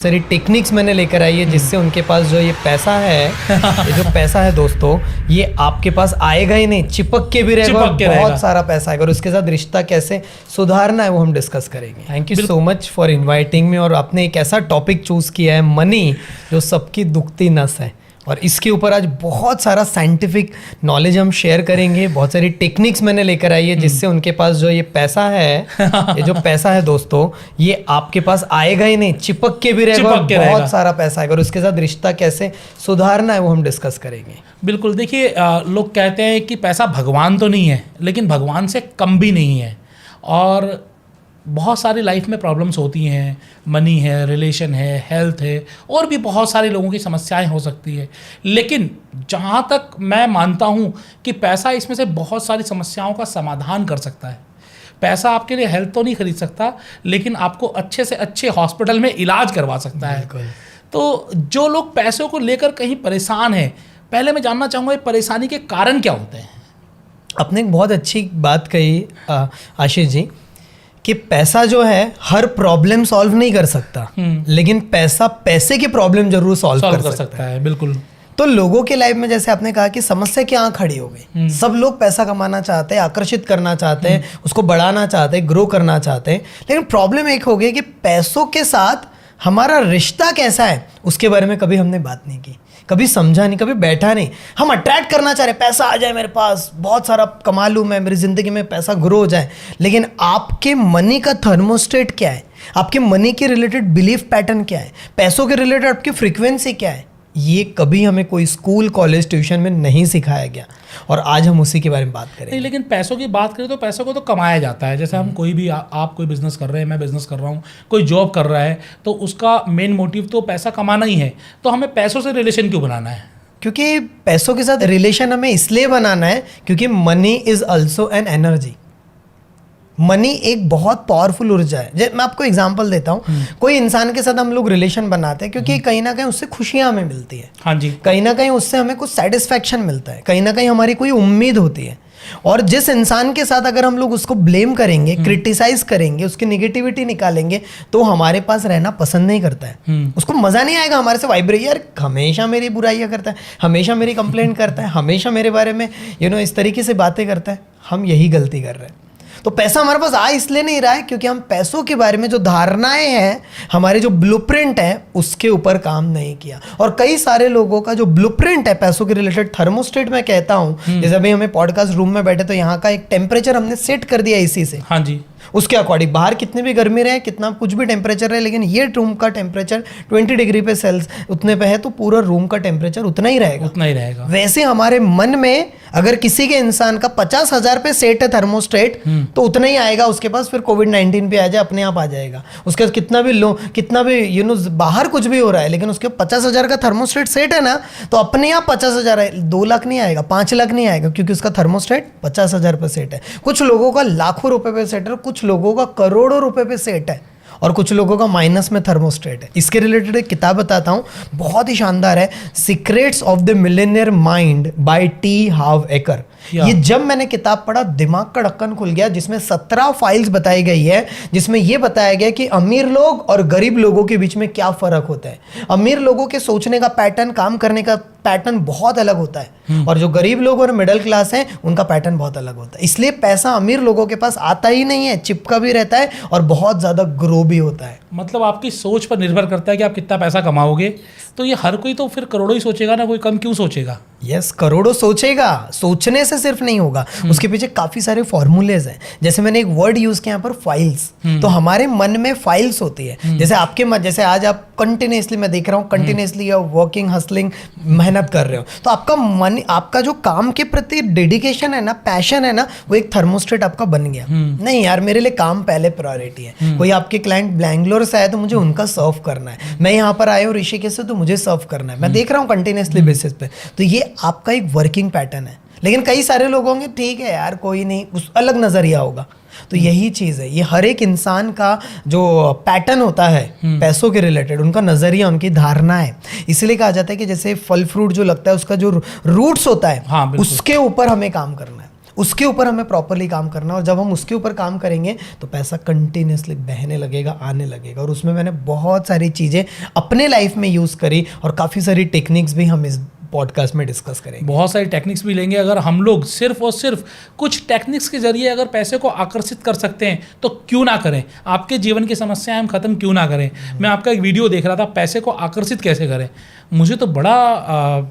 सारी टेक्निक्स मैंने लेकर आई है जिससे उनके पास जो ये पैसा है ये जो पैसा है दोस्तों, ये आपके पास आएगा ही नहीं, चिपक के भी रहेगा और बहुत सारा पैसा आएगा और उसके साथ रिश्ता कैसे सुधारना है वो हम डिस्कस करेंगे। Thank you so much for inviting me. और आपने एक ऐसा टॉपिक चूज किया है, मनी, जो सबकी दुखती नस है, और इसके ऊपर आज बहुत सारा साइंटिफिक नॉलेज हम शेयर करेंगे। बहुत सारी टेक्निक्स मैंने लेकर आई है जिससे उनके पास जो ये पैसा है ये जो पैसा है दोस्तों, ये आपके पास आएगा ही नहीं, चिपक के भी रहेगा और बहुत सारा पैसा आएगा और उसके साथ रिश्ता कैसे सुधारना है वो हम डिस्कस करेंगे। बिल्कुल। देखिए, लोग कहते हैं कि पैसा भगवान तो नहीं है, लेकिन भगवान से कम भी नहीं है। और बहुत सारी लाइफ में प्रॉब्लम्स होती हैं, मनी है, रिलेशन है, हेल्थ है, और भी बहुत सारे लोगों की समस्याएं हो सकती है। लेकिन जहाँ तक मैं मानता हूँ कि पैसा इसमें से बहुत सारी समस्याओं का समाधान कर सकता है। पैसा आपके लिए हेल्थ तो नहीं खरीद सकता, लेकिन आपको अच्छे से अच्छे हॉस्पिटल में इलाज करवा सकता है। तो जो लोग पैसों को लेकर कहीं परेशान हैं, पहले मैं जानना चाहूँगा परेशानी के कारण क्या होते हैं। आपने एक बहुत अच्छी बात कही आशीष जी कि पैसा जो है हर प्रॉब्लम सॉल्व नहीं कर सकता, लेकिन पैसा पैसे की प्रॉब्लम जरूर सॉल्व कर सकता है। बिल्कुल। तो लोगों के लाइफ में जैसे आपने कहा कि समस्या क्या खड़ी हो गई, सब लोग पैसा कमाना चाहते हैं, आकर्षित करना चाहते हैं, उसको बढ़ाना चाहते हैं, ग्रो करना चाहते हैं, लेकिन प्रॉब्लम एक हो गई कि पैसों के साथ हमारा रिश्ता कैसा है उसके बारे में कभी हमने बात नहीं की, कभी समझा नहीं, कभी बैठा नहीं। हम अट्रैक्ट करना चाह रहे, पैसा आ जाए मेरे पास, बहुत सारा कमा लूँ मैं, मेरी ज़िंदगी में पैसा ग्रो हो जाए, लेकिन आपके मनी का थर्मोस्टेट क्या है, आपके मनी के रिलेटेड बिलीफ पैटर्न क्या है, पैसों के रिलेटेड आपकी फ्रीक्वेंसी क्या है, ये कभी हमें कोई स्कूल, कॉलेज, ट्यूशन में नहीं सिखाया गया। और आज हम उसी के बारे में बात करेंगे। नहीं, लेकिन पैसों की बात करें तो पैसों को तो कमाया जाता है। जैसे हम कोई भी आप कोई बिजनेस कर रहे हैं, मैं बिजनेस कर रहा हूँ, कोई जॉब कर रहा है, तो उसका मेन मोटिव तो पैसा कमाना ही है। तो हमें पैसों से रिलेशन क्यों बनाना है? क्योंकि पैसों के साथ रिलेशन हमें इसलिए बनाना है क्योंकि money is also an energy. Money एक बहुत पावरफुल ऊर्जा है। मैं आपको एग्जांपल देता हूँ, कोई इंसान के साथ हम लोग रिलेशन बनाते हैं क्योंकि कहीं ना कहीं उससे खुशियां हमें मिलती है। हाँ जी। कहीं ना कहीं उससे हमें कुछ सेटिस्फैक्शन मिलता है, कहीं ना कहीं हमारी कोई उम्मीद होती है। और जिस इंसान के साथ अगर हम लोग उसको ब्लेम करेंगे, क्रिटिसाइज करेंगे, उसकी निगेटिविटी निकालेंगे, तो हमारे पास रहना पसंद नहीं करता है। उसको मजा नहीं आएगा हमारे से वाइब्रेट, यार हमेशा मेरी बुराइयां करता है, हमेशा मेरी कंप्लेंट करता है, हमेशा मेरे बारे में इस तरीके से बातें करता है। हम यही गलती कर रहे हैं। तो पैसा हमारे पास आ इसलिए नहीं रहा है क्योंकि हम पैसों के बारे में जो धारणाएं हैं, हमारे जो ब्लूप्रिंट है, उसके ऊपर काम नहीं किया। और कई सारे लोगों का जो ब्लूप्रिंट है पैसों के रिलेटेड, थर्मोस्टेट मैं कहता हूं, जैसे अभी हमें पॉडकास्ट रूम में बैठे तो यहाँ का एक टेम्परेचर हमने सेट कर दिया इसी से। हाँ जी। उसके अकॉर्डिंग बाहर कितनी भी गर्मी रहे, कितना कुछ भी टेम्परेचर रहे, लेकिन ये रूम का टेम्परेचर 20 डिग्री पे सेल्स उतने पे है, तो पूरा रूम का टेम्परेचर उतना ही रहेगा। वैसे हमारे मन में अगर किसी के इंसान का 50,000 पे सेट है थर्मोस्टेट, तो उतना ही आएगा उसके पास। फिर कोविड-19 पे आ जाए, अपने आप आ जाएगा। उसके पास कितना भी बाहर कुछ भी हो रहा है, लेकिन उसके 50,000 का थर्मोस्टेट सेट है ना, तो अपने आप 50,000 है, 2 लाख नहीं आएगा, 5 लाख नहीं आएगा, क्योंकि उसका थर्मोस्टेट 50,000 पे सेट है। कुछ लोगों का लाखों रुपए पे सेट है, कुछ लोगों का करोड़ों रुपए पे सेट है, और कुछ लोगों का माइनस में थर्मोस्टेट है। इसके रिलेटेड एक किताब बताता हूँ, बहुत ही शानदार है, secrets of the millionaire mind by T Harv Eker. ये जब मैंने किताब पढ़ा, दिमाग का ढक्कन खुल गया, जिसमें 17 फाइल्स बताई गई है, जिसमें यह बताया गया कि अमीर लोग और गरीब लोगों के बीच में क्या फर्क होता है। अमीर लोगों के सोचने का पैटर्न, काम करने का पैटर्न बहुत अलग होता है, और जो गरीब लोग और मिडिल क्लास हैं उनका पैटर्न बहुत अलग होता है। इसलिए पैसा अमीर लोगों के पास आता ही नहीं है, चिपका भी रहता है और बहुत ज्यादा ग्रो भी होता है। मतलब आपकी सोच पर निर्भर करता है कि आप कितना पैसा कमाओगे। तो ये हर कोई तो फिर करोड़ों ही सोचेगा ना, कोई कम क्यों सोचेगा? यस, करोड़ों सोचेगा। सोचने से सिर्फ नहीं होगा, उसके पीछे काफी सारे फॉर्मूलेज हैं। जैसे मैंने एक वर्ड यूज किया यहाँ पर, फाइल्स। तो हमारे मन में फाइल्स होती है। जैसे आपके मन, जैसे आज आप कंटिन्यूसली, मैं देख रहा हूँ कंटिन्यूसली वर्किंग, हसलिंग, मेहनत कर रहे हो, तो आपका मन, आपका जो काम के प्रति डेडिकेशन है ना, पैशन है ना, वो एक थर्मोस्टेट आपका बन गया। नहीं यार, मेरे लिए काम पहले प्रायोरिटी है। कोई आपके क्लाइंट बैंगलोर से आए तो मुझे उनका सर्व करना है, मैं यहाँ पर आया हूँ ऋषिकेश से तो मुझे सर्व करना है। मैं देख रहा हूँ कंटिन्यूसली बेसिस पे, तो ये आपका एक वर्किंग पैटर्न है। लेकिन कई सारे लोग होंगे, ठीक है यार कोई नहीं, उस अलग नजरिया होगा। तो यही चीज़ है, ये हर एक इंसान का जो पैटर्न होता है पैसों के रिलेटेड, उनका नजरिया, उनकी धारणा है। इसलिए कहा जाता है कि जैसे फल फ्रूट जो लगता है, उसका जो रूट्स होता है, हाँ, उसके ऊपर हमें काम करना है, उसके ऊपर हमें प्रॉपरली काम करना, और जब हम उसके ऊपर काम करेंगे तो पैसा कंटिन्यूसली बहने लगेगा, आने लगेगा। और उसमें मैंने बहुत सारी चीज़ें अपने लाइफ में यूज़ करी, और काफ़ी सारी टेक्निक्स भी हम इस पॉडकास्ट में डिस्कस करेंगे। बहुत सारी टेक्निक्स भी लेंगे। अगर हम लोग सिर्फ और सिर्फ कुछ टेक्निक्स के जरिए अगर पैसे को आकर्षित कर सकते हैं तो क्यों ना करें। आपके जीवन की समस्याएं हम खत्म क्यों ना करें। मैं आपका एक वीडियो देख रहा था, पैसे को आकर्षित कैसे करें। मुझे तो बड़ा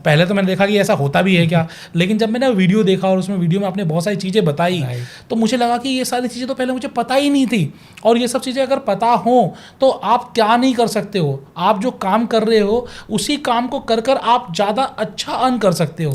पहले तो मैंने देखा कि ऐसा होता भी है क्या, लेकिन जब मैंने वीडियो देखा और उसमें वीडियो में आपने बहुत सारी चीज़ें बताई तो मुझे लगा कि ये सारी चीज़ें तो पहले मुझे पता ही नहीं थी। और ये सब चीज़ें अगर पता हो तो आप क्या नहीं कर सकते हो। आप जो काम कर रहे हो उसी काम को कर कर आप ज़्यादा अच्छा अर्न कर सकते हो।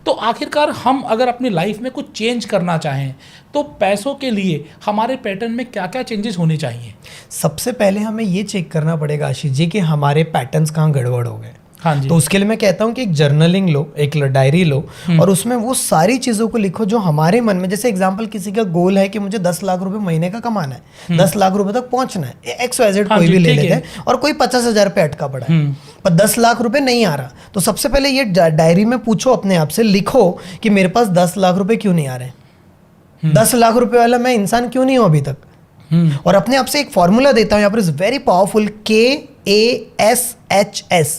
तो आखिरकार हम अगर अपनी लाइफ में कुछ चेंज करना चाहें तो पैसों के लिए हमारे पैटर्न में क्या क्या चेंजेस होने चाहिए। सबसे पहले हमें ये चेक करना पड़ेगा आशीष जी कि हमारे पैटर्न्स कहाँ गड़बड़ हो गए। हाँ जी। तो उसके लिए मैं कहता हूँ कि एक जर्नलिंग लो, एक डायरी लो, और उसमें वो सारी चीज़ों को लिखो जो हमारे मन में, जैसे एग्जांपल किसी का गोल है कि मुझे 10 लाख रुपए महीने का कमाना है, 10 लाख रुपए तक पहुंचना है, XYZ कोई भी ले लेते हैं, और कोई 50,000 पे अटका पड़ा है पर 10 लाख रुपए नहीं आ रहा। तो सबसे पहले ये डायरी में पूछो अपने आप से, लिखो कि मेरे पास 10 लाख रुपए क्यों नहीं आ रहे, 10 लाख रुपए वाला मैं इंसान क्यों नहीं हूं अभी तक। और अपने आप से एक फॉर्मूला देता हूं यहाँ पर, इज वेरी पावरफुल, KASHS।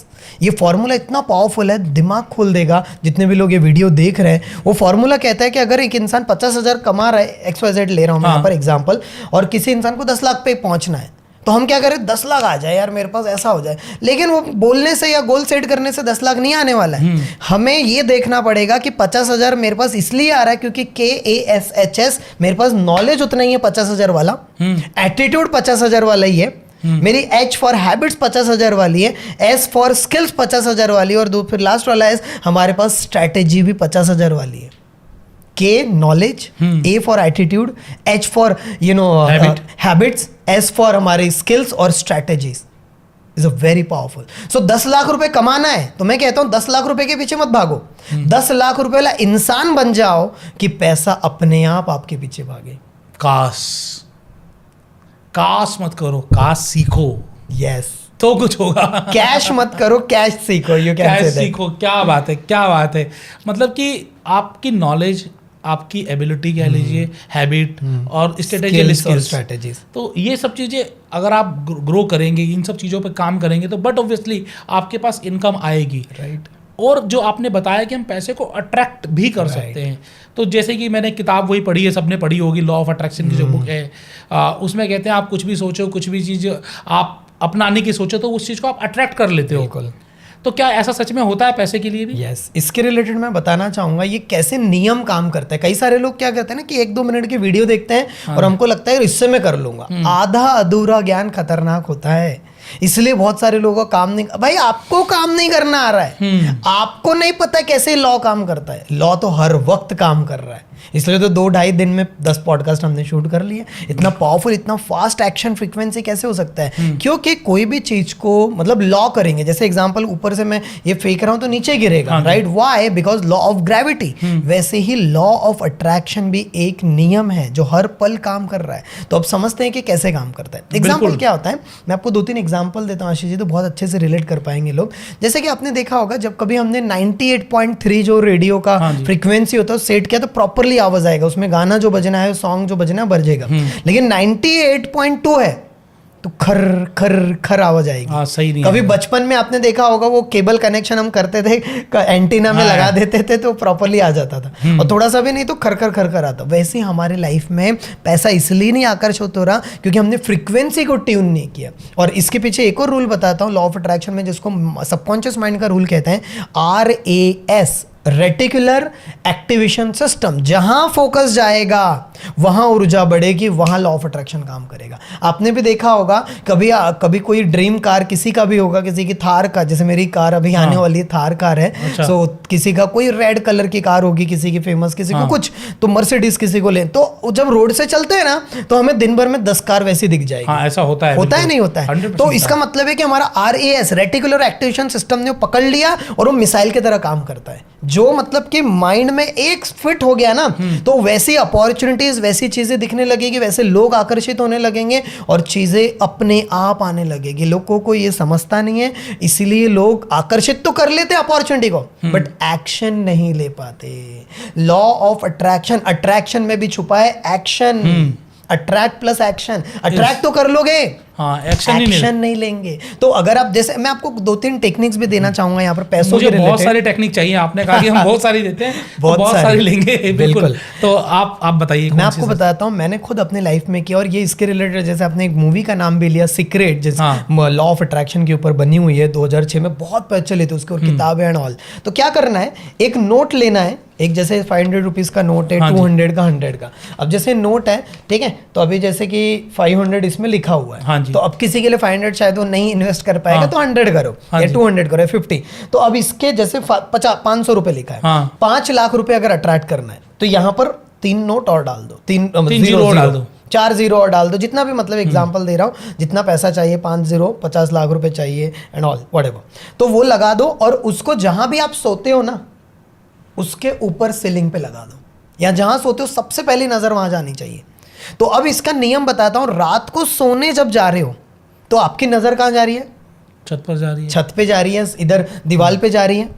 ये फॉर्मूला इतना पावरफुल है, दिमाग खोल देगा जितने भी लोग ये वीडियो देख रहे हैं। वो फॉर्मूला कहता है कि अगर एक इंसान 50,000 कमा रहा है, XYZ ले रहा हूं मैं यहाँ पर एग्जाम्पल, और किसी इंसान को 10 लाख पे पहुंचना है, तो हम क्या करें, 10 लाख आ जाए यार मेरे पास, ऐसा हो जाए। लेकिन वो बोलने से या गोल सेट करने से 10 लाख नहीं आने वाला है। हमें ये देखना पड़ेगा कि 50,000 मेरे पास इसलिए आ रहा है क्योंकि KASHS मेरे पास नॉलेज उतना ही है 50,000 वाला, एटीट्यूड 50,000 वाला ही है, मेरी H फॉर हैबिट्स 50,000 वाली है, S फॉर स्किल्स 50,000 वाली है, और फिर लास्ट वाला है हमारे पास स्ट्रैटेजी भी 50,000 वाली है। K knowledge, A for attitude, H for habits, S for हमारी स्किल्स और strategies. Is a very powerful. So 10 lakh रुपए कमाना है तो मैं कहता हूं 10 लाख रुपए के पीछे मत भागो, 10 लाख रुपए वाला इंसान बन जाओ कि पैसा अपने आप आपके पीछे भागे। काश मत करो, काश सीखो। यस, तो कुछ होगा। कैश मत करो, कैश सीखो। You can say that. सीखो, क्या बात है, क्या बात है। मतलब कि आपकी नॉलेज, आपकी एबिलिटी कह लीजिए, हैबिट और स्ट्रेटेजीज, तो ये सब चीज़ें अगर आप ग्रो करेंगे, इन सब चीज़ों पे काम करेंगे तो बट ऑब्वियसली आपके पास इनकम आएगी। राइट। और जो आपने बताया कि हम पैसे को अट्रैक्ट भी कर सकते हैं, तो जैसे कि मैंने किताब वही पढ़ी है, सबने पढ़ी होगी, लॉ ऑफ अट्रैक्शन की जो बुक है, उसमें कहते हैं आप कुछ भी सोचो, कुछ भी चीज़ आप अपनाने की सोचो तो उस चीज़ को आप अट्रैक्ट कर लेते हो। बिल्कुल। तो क्या ऐसा सच में होता है पैसे के लिए भी? यस, इसके रिलेटेड मैं बताना चाहूंगा ये कैसे नियम काम करता है। कई सारे लोग क्या करते हैं ना कि 1-2 मिनट की वीडियो देखते हैं और हमको लगता है इससे मैं कर लूंगा। आधा अधूरा ज्ञान खतरनाक होता है, इसलिए बहुत सारे लोगों का काम नहीं। भाई आपको काम नहीं करना आ रहा है, आपको नहीं पता कैसे लॉ काम करता है। लॉ तो हर वक्त काम कर रहा है, इसलिए तो 2-2.5 दिन में 10 पॉडकास्ट हमने शूट कर लिए। इतना पावरफुल, इतना फास्ट एक्शन फ्रीक्वेंसी कैसे हो सकता है? क्योंकि कोई भी चीज को मतलब लॉ करेंगे, जैसे एग्जांपल ऊपर से मैं ये फेंक रहा हूं तो नीचे गिरेगा, right? Why? Because law of gravity. वैसे ही लॉ ऑफ अट्रैक्शन भी एक नियम है जो हर पल काम कर रहा है। तो अब समझते हैं कि कैसे काम करता है। एग्जाम्पल क्या होता है, मैं आपको 2-3 एग्जाम्पल देता हूँ आशीष जी, तो बहुत अच्छे से रिलेट कर पाएंगे लोग। जैसे कि आपने देखा होगा जब कभी हमने 98.3 जो रेडियो का फ्रीक्वेंसी होता है सेट किया तो प्रॉपरली आवाज आएगा, उसमें गाना जो बजना है, सॉन्ग जो बजना है बजेगा। लेकिन 98.2 है तो खर खर खर आवाज आएगी। सही नहीं। कभी बचपन में आपने देखा होगा वो केबल कनेक्शन हम करते थे, एंटीना में लगा देते थे तो प्रॉपरली आ जाता था, और थोड़ा सा भी नहीं तो खर खर खर खर आता। वैसे ही हमारे लाइफ में पैसा इसलिए नहीं आकर्षित हो रहा क्योंकि हमने फ्रीक्वेंसी को ट्यून नहीं किया। और इसके पीछे एक और रूल बताता हूँ लॉ ऑफ अट्रैक्शन में, जिसको सबकॉन्शियस माइंड का रूल कहते हैं, RAS, रेटिकुलर एक्टिवेशन सिस्टम। जहां फोकस जाएगा वहां ऊर्जा बढ़ेगी, वहां लॉ ऑफ अट्रैक्शन काम करेगा। आपने भी देखा होगा कभी कोई ड्रीम कार किसी का भी होगा, किसी की थार का, जैसे मेरी कार अभी आने वाली है, थार कार है। अच्छा। सो किसी का कोई रेड कलर की कार होगी, किसी की फेमस, किसी को कुछ, तो मर्सिडीज किसी को ले। तो जब रोड से चलते हैं ना तो हमें दिन भर में 10 कार वैसी दिख जाएगी। ऐसा होता है नहीं होता है? तो इसका मतलब है कि हमारा RAS, रेटिकुलर एक्टिवेशन सिस्टम ने पकड़ लिया और वो मिसाइल की तरह काम करता है। जो मतलब कि माइंड में एक फिट हो गया ना, तो वैसी अपॉर्चुनिटीज, वैसी चीजें दिखने लगेगी, वैसे लोग आकर्षित होने लगेंगे और चीजें अपने आप आने लगेगी। लोगों को ये समझता नहीं है, इसीलिए लोग आकर्षित तो कर लेते अपॉर्चुनिटी को, बट एक्शन नहीं ले पाते। लॉ ऑफ अट्रैक्शन, अट्रैक्शन में भी छुपा है action. Attract plus action, attract तो कर लोगे, हाँ, एक्शन नहीं लेंगे। तो अगर आप जैसे, मैं आपको 2-3 टेक्निक्स भी देना चाहूंगा यहाँ पर पैसों मुझे बहुत सारी टेक्निक चाहिए। आपने कहा कि हम बहुत सारी देते हैं, बहुत सारी लेंगे। बिल्कुल। तो आप बताइए। मैं आपको बताता हूँ, मैंने खुद अपने लाइफ में किया, और ये इसके रिलेटेड, जैसे आपने एक मूवी का नाम भी लिया सीक्रेट, जैसे लॉ ऑफ अट्रैक्शन के ऊपर बनी हुई है, 2006 में बहुत प्रचलित है उसके, और किताब है एंड ऑल। तो क्या करना है, एक नोट लेना है, एक जैसे 500 रुपीज का नोट है, 200 का, 100 का। अब जैसे नोट है, ठीक है, तो अभी जैसे कि 500 इसमें लिखा हुआ है, हाँ, तो अब किसी के लिए 500 शायद वो नहीं इन्वेस्ट कर पाएगा, तो 100 करो, या 200 करो, 50। तो अब इसके जैसे 500 रुपए लिखा है, 5 लाख रुपए अगर अट्रैक्ट करना है, तो यहाँ पर 3 नोट और डाल दो, 3 जीरो डाल दो, 4 जीरो और डाल दो, जितना भी, मतलब एग्जांपल दे रहा हूँ, जितना पैसा चाहिए, 5 जीरो 50 लाख रुपए चाहिए एंड ऑल व्हाटएवर, तो वो लगा दो, और उसको जहां भी आप सोते हो ना, उसके ऊपर सीलिंग पे लगा दो, या जहां सोते हो सबसे पहली नजर वहां जानी चाहिए। तो अब इसका नियम बताता हूं, रात को सोने जब जा रहे हो, तो आपकी नजर कहां जा रही है? छत पर जा रही है, छत पे जा रही है, इधर दीवार पे जा रही है,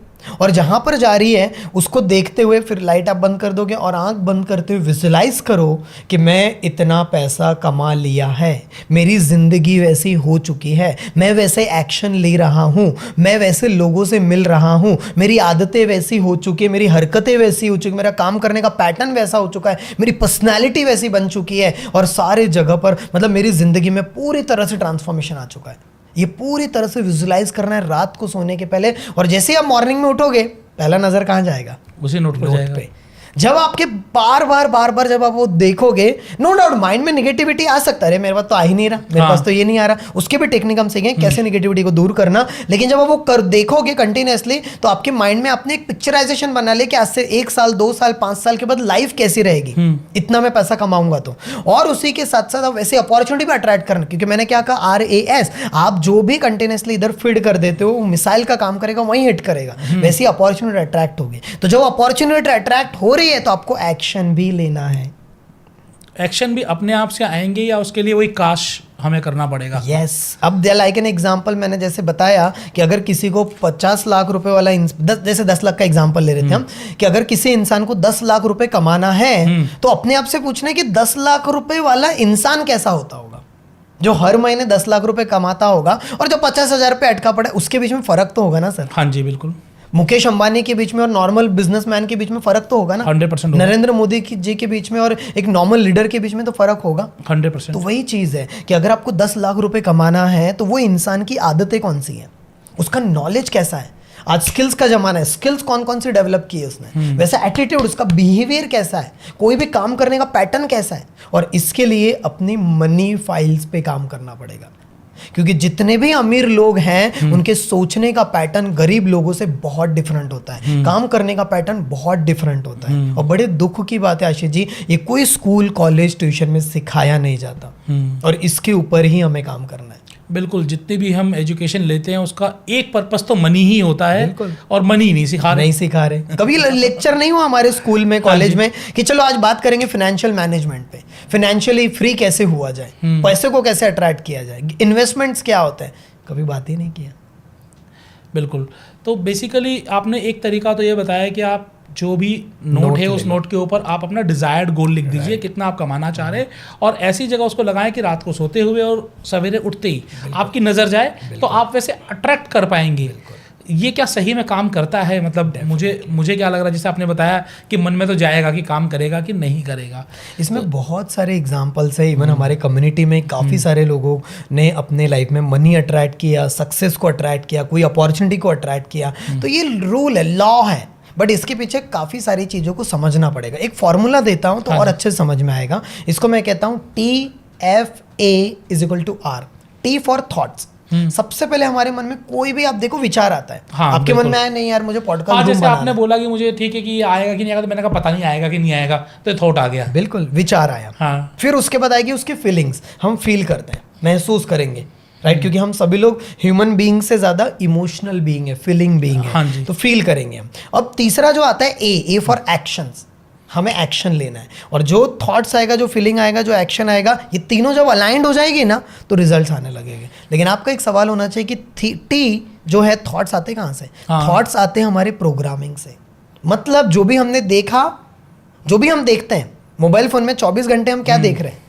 और जहां पर जा रही है उसको देखते हुए फिर लाइट आप बंद कर दोगे, और आंख बंद करते हुए विजुलाइज करो कि मैं इतना पैसा कमा लिया है, मेरी जिंदगी वैसी हो चुकी है, मैं वैसे एक्शन ले रहा हूं, मैं वैसे लोगों से मिल रहा हूं, मेरी आदतें वैसी हो चुकी है, मेरी हरकतें वैसी हो चुकी, मेरा काम करने का पैटर्न वैसा हो चुका है, मेरी पर्सनैलिटी वैसी बन चुकी है, और सारे जगह पर मतलब मेरी जिंदगी में पूरी तरह से ट्रांसफॉर्मेशन आ चुका है। ये पूरी तरह से विजुलाइज करना है रात को सोने के पहले, और जैसे ही आप मॉर्निंग में उठोगे, पहला नजर कहाँ जाएगा? उसी नोट पर जाएगा। पे जब आपके बार बार जब आप वो देखोगे, नो डाउट माइंड में निगेटिविटी आ सकता है, मेरे पास तो आ ही नहीं रहा, मेरे पास तो ये नहीं आ रहा, उसके भी टेक्निक हम सीखें कैसे निगेटिविटी को दूर करना। लेकिन जब आप वो देखोगे कंटिन्यूअसली, तो आपके माइंड में आपने एक पिक्चराइजेशन बना ले कि आज से 1 साल 2 साल 5 साल के बाद लाइफ कैसी रहेगी, इतना मैं पैसा कमाऊंगा तो। और उसी के साथ साथ आप वैसे अपॉर्चुनिटी भी अट्रैक्ट करना, क्योंकि मैंने क्या कहा, RAS, आप जो भी कंटिन्यूअसली इधर फीड कर देते हो, मिसाइल का काम करेगा, वहीं हिट करेगा, वैसी अपॉर्चुनिटी अट्रैक्ट होगी। तो जब अपॉर्चुनिटी अट्रैक्ट हो रही है, तो आपको एक्शन भी लेना है। एक्शन भी अपने आप से आएंगे, या उसके लिए वही काश हमें करना पड़ेगा? यस। अब लाइक एन एग्जांपल, मैंने जैसे बताया कि अगर किसी को 50 लाख रुपए वाला जैसे 10 लाख का एग्जांपल ले रहे थे हम, कि अगर किसी इंसान को 10 लाख रुपए कमाना है, तो अपने आप से पूछना है कि 10 लाख रुपए वाला इंसान कैसा होता होगा, जो हर महीने 10 लाख रुपए कमाता होगा, और जो 50,000 पे अटका पड़ा है, उसके बीच में फर्क तो होगा ना सर? हाँ जी, बिल्कुल। मुकेश अंबानी के बीच में और नॉर्मल बिजनेसमैन के बीच में फर्क तो होगा ना? 100% नरेंद्र मोदी जी के बीच में और एक नॉर्मल लीडर के बीच में तो फर्क होगा 100%। तो वही चीज है कि अगर आपको 10 लाख रुपए कमाना है, तो वो इंसान की आदतें कौन सी है, उसका नॉलेज कैसा है। आज स्किल्स का जमाना है, स्किल्स कौन कौन सी डेवलप की है उसने, वैसा एटीट्यूड, उसका बिहेवियर कैसा है, कोई भी काम करने का पैटर्न कैसा है। और इसके लिए अपनी मनी फाइल्स पे काम करना पड़ेगा, क्योंकि जितने भी अमीर लोग हैं उनके सोचने का पैटर्न गरीब लोगों से बहुत डिफरेंट होता है, काम करने का पैटर्न बहुत डिफरेंट होता है। और बड़े दुख की बात है आशीष जी, ये कोई स्कूल कॉलेज ट्यूशन में सिखाया नहीं जाता, और इसके ऊपर ही हमें काम करना है। बिल्कुल, जितनी भी हम एजुकेशन लेते हैं उसका एक पर्पस तो मनी ही होता है, और मनी नहीं सिखा रहे। कभी लेक्चर नहीं हुआ हमारे स्कूल में, कॉलेज में, कि चलो आज बात करेंगे फाइनेंशियल मैनेजमेंट पे, फाइनेंशियली फ्री कैसे हुआ जाए, पैसे को कैसे अट्रैक्ट किया जाए, इन्वेस्टमेंट्स क्या होता है, कभी बात ही नहीं किया। बिल्कुल। तो बेसिकली आपने एक तरीका तो ये बताया कि आप जो भी नोट है उस नोट के ऊपर आप अपना डिजायर्ड गोल लिख दीजिए, कितना आप कमाना चाह रहे हैं, और ऐसी जगह उसको लगाएं कि रात को सोते हुए और सवेरे उठते ही आपकी नज़र जाए, तो आप वैसे अट्रैक्ट कर पाएंगे। ये क्या सही में काम करता है? मतलब मुझे क्या लग रहा है, जैसे आपने बताया कि मन में तो जाएगा कि काम करेगा कि नहीं करेगा। इसमें बहुत सारे एग्जांपल्स है, इवन हमारे कम्युनिटी में काफ़ी सारे लोगों ने अपने लाइफ में मनी अट्रैक्ट किया, सक्सेस को अट्रैक्ट किया, कोई अपॉर्चुनिटी को अट्रैक्ट किया। तो ये रूल है, लॉ है, बट इसके पीछे काफ़ी सारी चीज़ों को समझना पड़ेगा। एक फॉर्मूला देता हूँ तो और अच्छे से समझ में आएगा। इसको मैं कहता हूँ TFA=R, T फॉर थॉट्स। सबसे पहले हमारे मन में कोई भी आप देखो विचार आता है, आपके मन में आया नहीं यार मुझे पॉडकास्ट, जैसे आपने बोला कि मुझे ठीक है कि आएगा कि नहीं आएगा, तो मैंने कहा पता नहीं आएगा कि नहीं आएगा, तो थॉट आ गया। बिल्कुल, विचार आया। फिर उसके बाद आएगी उसकी फीलिंग्स, हम फील करते हैं, महसूस करेंगे, राइट, क्योंकि हम सभी लोग ह्यूमन बीइंग से ज्यादा इमोशनल बीइंग है, फीलिंग बीइंग है। हाँ जी। तो फील करेंगे हम। अब तीसरा जो आता है ए फॉर एक्शंस, हमें एक्शन लेना है। और जो थॉट्स आएगा, जो फीलिंग आएगा, जो एक्शन आएगा, ये तीनों जब अलाइंड हो जाएगी ना तो रिजल्ट्स आने लगेंगे। लेकिन आपका एक सवाल होना चाहिए कि टी जो है थॉट्स आते कहाँ से? थॉट्स आते हैं हमारे प्रोग्रामिंग से। मतलब जो भी हमने देखा, जो भी हम देखते हैं मोबाइल फोन में 24 घंटे हम क्या देख रहे हैं,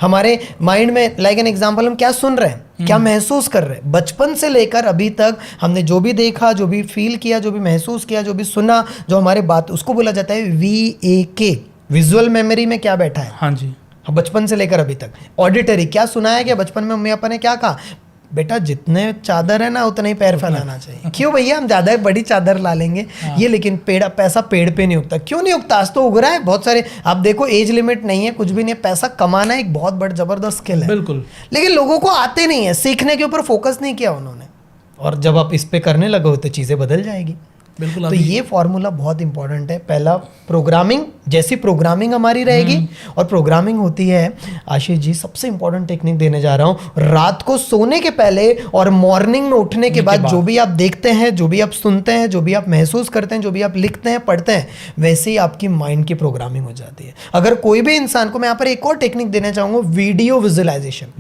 हमारे माइंड में लाइक एन एग्जांपल हम क्या सुन रहे हैं, क्या महसूस कर रहे हैं। बचपन से लेकर अभी तक हमने जो भी देखा, जो भी फील किया, जो भी महसूस किया, जो भी सुना, जो हमारे बात, उसको बोला जाता है VAK, विजुअल मेमोरी में क्या बैठा है। हाँ जी। बचपन से लेकर अभी तक। ऑडिटरी, क्या सुना है कि बचपन में मम्मी पापा ने क्या कहा, बेटा जितने चादर है ना उतना ही पैर फैलाना चाहिए। क्यों भैया, हम ज्यादा बड़ी चादर ला लेंगे। ये लेकिन पैसा पेड़ पे नहीं उगता। क्यों नहीं उगता? आज तो उग रहा है बहुत सारे। आप देखो, एज लिमिट नहीं है, कुछ भी नहीं है। पैसा कमाना एक बहुत बड़ा जबरदस्त स्किल है, बिल्कुल। लेकिन लोगों को आते नहीं है, सीखने के ऊपर फोकस नहीं किया उन्होंने। और जब आप इस पे करने लगो तो चीजें बदल जाएगी। बिल्कुल। तो ये फॉर्मूला बहुत इंपॉर्टेंट है। पहला, प्रोग्रामिंग, जैसी प्रोग्रामिंग हमारी रहेगी। और प्रोग्रामिंग होती है, आशीष जी सबसे इंपॉर्टेंट टेक्निक देने जा रहा हूँ, रात को सोने के पहले और मॉर्निंग में उठने के बाद जो भी आप देखते हैं, जो भी आप सुनते हैं, जो भी आप महसूस करते हैं, जो भी आप लिखते हैं, पढ़ते हैं, वैसे ही आपकी माइंड की प्रोग्रामिंग हो जाती है। अगर कोई भी इंसान को, मैं यहाँ पर एक और टेक्निक देना चाहूँगा, वीडियो विजुअलाइजेशन।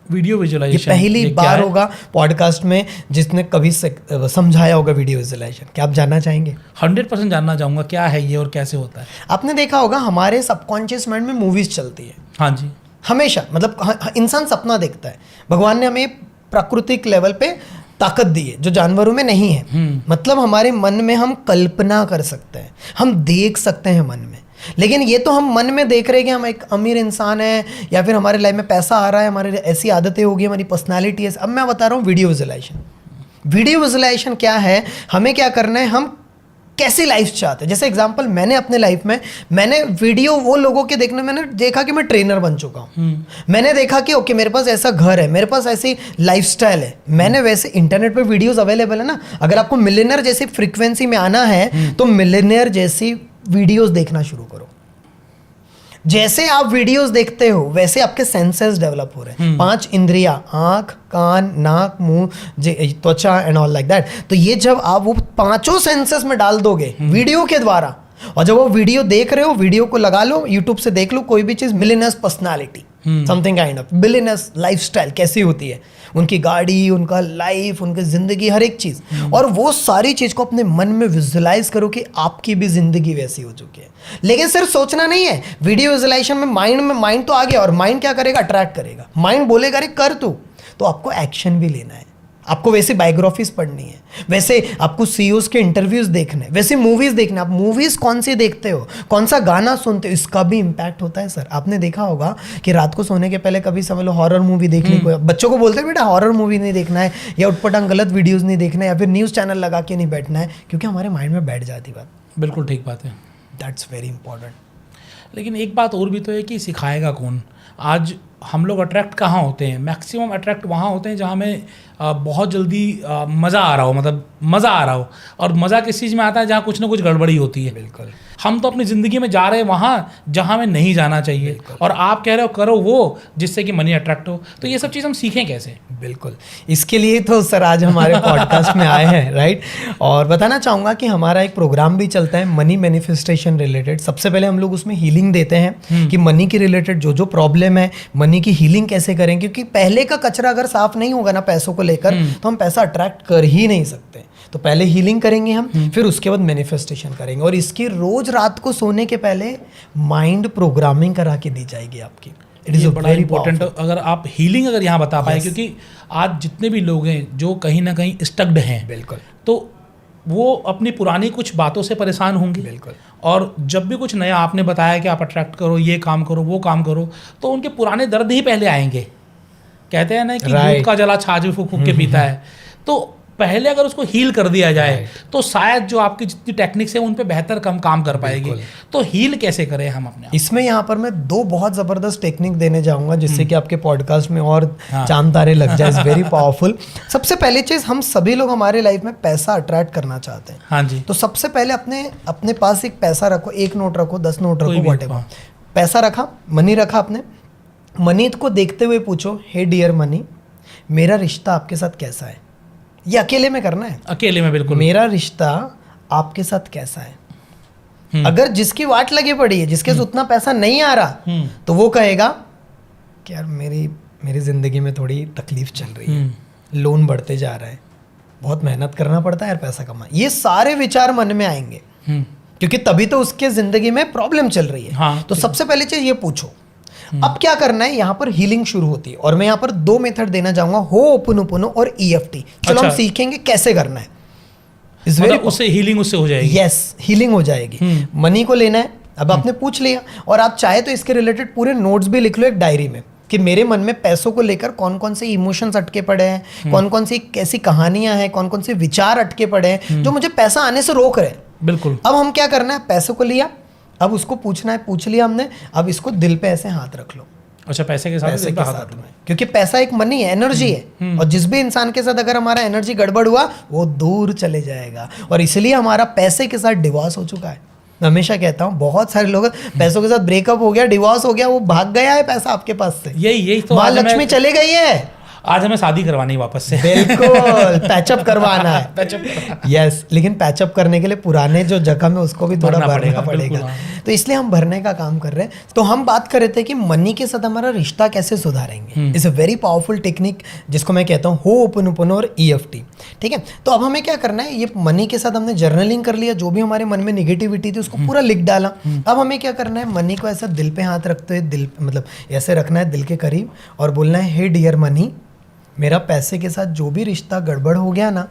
वीडियो विजुअलाइजेशन ये पहली बार होगा पॉडकास्ट में जिसने कभी समझाया होगा वीडियो विजुअलाइजेशन। क्या आप जानना चाहेंगे? 100% जानना चाहूँगा, क्या है ये और कैसे होता है? आपने देखा होगा हमारे सबकॉन्शियस माइंड में मूवीज चलती है। हाँ जी। हमेशा, मतलब इंसान सपना देखता है। भगवान ने हमें प्राकृतिक लेवल पे ताकत दी है जो जानवरों में नहीं है। मतलब हमारे मन में हम कल्पना कर सकते हैं, हम देख सकते हैं मन में। लेकिन ये तो हम मन में देख रहे हैं कि हम एक अमीर इंसान है, या फिर हमारे लाइफ में पैसा आ रहा है, हमारे ऐसी आदतें होगी, हमारी पर्सनालिटी है। अब मैं बता रहा हूँ वीडियो विजुअलाइजेशन। वीडियो विजुअलाइजेशन क्या है? हमें क्या करना है, हम कैसी लाइफ चाहते हैं। जैसे एग्जांपल, मैंने अपने लाइफ में, मैंने वीडियो वो लोगों के देखने, मैंने देखा कि मैं ट्रेनर बन चुका हूँ। मैंने देखा कि ओके, मेरे पास ऐसा घर है, मेरे पास ऐसी लाइफस्टाइल है। मैंने वैसे इंटरनेट पे वीडियोस अवेलेबल है ना। अगर आपको मिलियनेयर जैसी फ्रीक्वेंसी में आना है तो मिलियनेयर जैसी वीडियोस देखना शुरू करो। जैसे आप वीडियोस देखते हो वैसे आपके सेंसेस डेवलप हो रहे हैं। 5 इंद्रियां, आंख, कान, नाक, मुंह, त्वचा एंड ऑल लाइक दैट। तो ये जब आप वो 5 सेंसेस में डाल दोगे वीडियो के द्वारा, और जब वो वीडियो देख रहे हो, वीडियो को लगा लो, यूट्यूब से देख लो कोई भी चीज, millionaires personality, something kind of billionaires lifestyle कैसी होती है, उनकी गाड़ी, उनका लाइफ, उनकी जिंदगी, हर एक चीज। और वो सारी चीज को अपने मन में विजुअलाइज करो कि आपकी भी जिंदगी वैसी हो चुकी है। लेकिन सिर्फ सोचना नहीं है, वीडियो विजुअलाइजेशन में माइंड तो आ गया, और माइंड क्या करेगा? अट्रैक्ट करेगा। माइंड बोलेगा अरे कर तू, तो आपको एक्शन भी लेना है। आपको वैसे बायोग्राफीज पढ़नी है, वैसे आपको सीईओज के इंटरव्यूज देखने, वैसे मूवीज देखने। आप मूवीज कौन सी देखते हो, कौन सा गाना सुनते हो, इसका भी इम्पैक्ट होता है सर। आपने देखा होगा कि रात को सोने के पहले कभी समझ लो हॉरर मूवी देखने को, बच्चों को बोलते हैं बेटा हॉरर मूवी नहीं देखना है, या उटपटांग गलत वीडियोज नहीं देखना है, या फिर न्यूज़ चैनल लगा के नहीं बैठना है, क्योंकि हमारे माइंड में बैठ जाती बात। बिल्कुल ठीक बात है। That's very important. लेकिन एक बात और भी तो है कि सिखाएगा कौन? आज हम लोग अट्रैक्ट कहाँ होते हैं? मैक्सिमम अट्रैक्ट वहाँ होते हैं जहाँ हमें बहुत जल्दी मज़ा आ रहा हो, मतलब मज़ा आ रहा हो। और मज़ा किस चीज़ में आता है? जहाँ कुछ ना कुछ गड़बड़ी होती है। बिल्कुल। हम तो अपनी ज़िंदगी में जा रहे हैं वहाँ जहाँ हमें नहीं जाना चाहिए, और आप कह रहे हो करो वो जिससे कि मनी अट्रैक्ट हो। तो ये सब चीज़ हम सीखें कैसे? बिल्कुल, इसके लिए तो सर आज हमारे पॉडकास्ट में आए हैं, राइट। और बताना चाहूँगा कि हमारा एक प्रोग्राम भी चलता है मनी मैनिफेस्टेशन रिलेटेड। सबसे पहले हम लोग उसमें हीलिंग देते हैं कि मनी के रिलेटेड जो जो प्रॉब्लम है, मनी की हीलिंग कैसे करें। क्योंकि पहले का कचरा अगर साफ नहीं होगा ना पैसों को लेकर, तो हम पैसा अट्रैक्ट कर ही नहीं सकते। तो पहले हीलिंग करेंगे हम, फिर उसके बाद मैनिफेस्टेशन करेंगे। और इसकी रोज रात को सोने के पहले माइंड प्रोग्रामिंग करा के दी जाएगी आपकी। इट इज बड़ा इंपॉर्टेंट। अगर आप हीलिंग अगर यहाँ बता पाए, क्योंकि आज जितने भी लोग हैं जो कहीं ना कहीं स्टक्ड हैं, बिल्कुल, तो वो अपनी पुरानी कुछ बातों से परेशान होंगे। बिल्कुल। और जब भी कुछ नया आपने बताया कि आप अट्रैक्ट करो, ये काम करो, वो काम करो, तो उनके पुराने दर्द ही पहले आएंगे। कहते हैं ना कि दूध का जला छाछ भी फूक फूक के पीता है। तो पहले अगर उसको हील कर दिया जाए तो शायद जो आपकी जितनी टेक्निक्स है उन पे बेहतर काम कर पाएगी। तो हील कैसे करें हम अपने? इसमें यहाँ पर मैं 2 बहुत ज़बरदस्त टेक्निक देने जाऊँगा जिससे कि आपके पॉडकास्ट में और चांद तारे लग जाए। It's very powerful. सबसे पहली चीज़, हम सभी लोग हमारे लाइफ में पैसा अट्रैक्ट करना चाहते हैं। हाँ जी। तो सबसे पहले अपने पास एक पैसा रखो, 1 नोट रखो, 10 नोट रखो, व्हाटएवर। पैसा रखा, मनी रखा आपने, मनी को देखते हुए पूछो, हे डियर मनी, मेरा रिश्ता आपके साथ कैसा है, ये अकेले में करना है। अकेले में बिल्कुल। मेरा रिश्ता आपके साथ कैसा है। अगर जिसकी वाट लगी पड़ी है, जिसके से उतना पैसा नहीं आ रहा, तो वो कहेगा कि यार मेरी जिंदगी में थोड़ी तकलीफ चल रही है, लोन बढ़ते जा रहा है, बहुत मेहनत करना पड़ता है यार पैसा कमा। ये सारे विचार मन में आएंगे क्योंकि तभी तो उसके जिंदगी में प्रॉब्लम चल रही है। हाँ, तो सबसे पहले चीज ये पूछो। अब क्या करना है, यहाँ पर हीलिंग शुरू होती है और मैं यहाँ पर 2 मेथड देना चाहूंगा, होओपोनोपोनो और EFT। चलो हम सीखेंगे कैसे करना है। मतलब उससे हीलिंग उससे हो जाएगी। यस, हीलिंग हो जाएगी। मनी को लेना है, अब आपने पूछ लिया, और आप चाहे तो इसके रिलेटेड पूरे नोट्स भी लिख लो एक डायरी में कि मेरे मन में पैसों को लेकर कौन कौन से इमोशंस अटके पड़े हैं, कौन कौन सी कैसी कहानियां हैं, कौन कौन से विचार अटके पड़े हैं जो मुझे पैसा आने से रोक रहे हैं। बिल्कुल। अब हम क्या करना है, पैसों को लिया, अब उसको पूछना है, पूछ लिया हमने, अब इसको दिल पे ऐसे हाथ रख लो। अच्छा, पैसे के साथ में, क्योंकि पैसा एक मनी है, एनर्जी है, और जिस भी इंसान के साथ अगर हमारा एनर्जी गड़बड़ हुआ वो दूर चले जाएगा, और इसलिए हमारा पैसे के साथ डिवोर्स हो चुका है। मैं हमेशा कहता हूँ बहुत सारे लोग पैसों के साथ ब्रेकअप हो गया, डिवोर्स हो गया, वो भाग गया है पैसा आपके पास से, यही तो माँ लक्ष्मी चले गई है। आज हमें शादी करवानी है वापस से। बिल्कुल, पैचअप करवाना है। पैचअप, यस, लेकिन पैचअप करने के लिए पुराने जो जख्म है उसको भी थोड़ा भरना पड़ेगा। तो इसलिए हम भरने का काम कर रहे हैं। तो हम बात कर रहे थे कि मनी के साथ हमारा रिश्ता कैसे सुधारेंगे। It's a very powerful technique जिसको मैं कहता हूँ होओपोनोपोनो और EFT। ठीक है, तो अब हमें क्या करना है, ये मनी के साथ हमने जर्नलिंग कर लिया, जो भी हमारे मन में निगेटिविटी थी उसको पूरा लिख डाला। अब हमें क्या करना है, मनी को ऐसा दिल पे हाथ रखते हुए, दिल मतलब ऐसे रखना है दिल के करीब, और बोलना है, हे डियर मनी, मेरा पैसे के साथ जो भी रिश्ता गड़बड़ हो गया ना,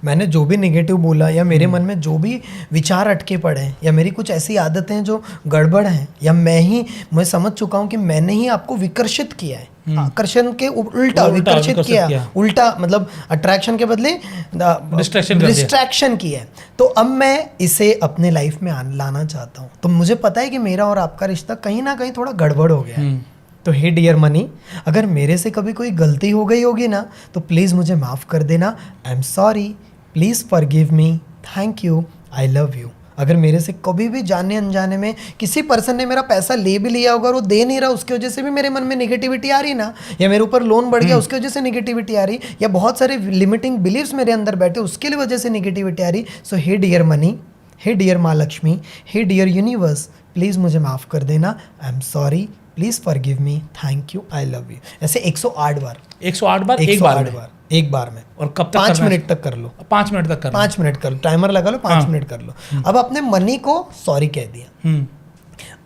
मैंने जो भी नेगेटिव बोला, या मेरे मन में जो भी विचार अटके पड़े हैं, या मेरी कुछ ऐसी आदतें हैं जो गड़बड़ हैं, या मैं समझ चुका हूँ कि मैंने ही आपको विकर्षित किया है, आकर्षण के उल्टा विकर्षित किया, उल्टा मतलब अट्रैक्शन के बदले डिस्ट्रैक्शन किया है, तो अब मैं इसे अपने लाइफ में लाना चाहता हूँ। तो मुझे पता है कि मेरा और आपका रिश्ता कहीं ना कहीं थोड़ा गड़बड़ हो गया है। तो हे डियर मनी, अगर मेरे से कभी कोई गलती हो गई होगी ना, तो प्लीज़ मुझे माफ़ कर देना। I am sorry, please forgive me, thank you, I love you. अगर मेरे से कभी भी जाने अनजाने में किसी पर्सन ने मेरा पैसा ले भी लिया होगा और वो दे नहीं रहा, उसकी वजह से भी मेरे मन में नेगेटिविटी आ रही ना, या मेरे ऊपर लोन बढ़ गया उसकी वजह से नेगेटिविटी आ रही, या बहुत सारे लिमिटिंग बिलीव्स मेरे अंदर बैठे उसके लिए वजह से नेगेटिविटी आ रही, सो हे डियर मनी, हे डियर माँ लक्ष्मी, हे डियर यूनिवर्स, प्लीज़ मुझे माफ़ कर देना। I am sorry, please forgive me, thank you, I love you. ऐसे 108 बार 108 बार एक बार में। और कब तक 5 मिनट तक कर लो। 5 मिनट तक कर लो। 5 मिनट कर लो, टाइमर लगा लो, 5 मिनट कर लो। अब अपने मनी को सॉरी कह दिया।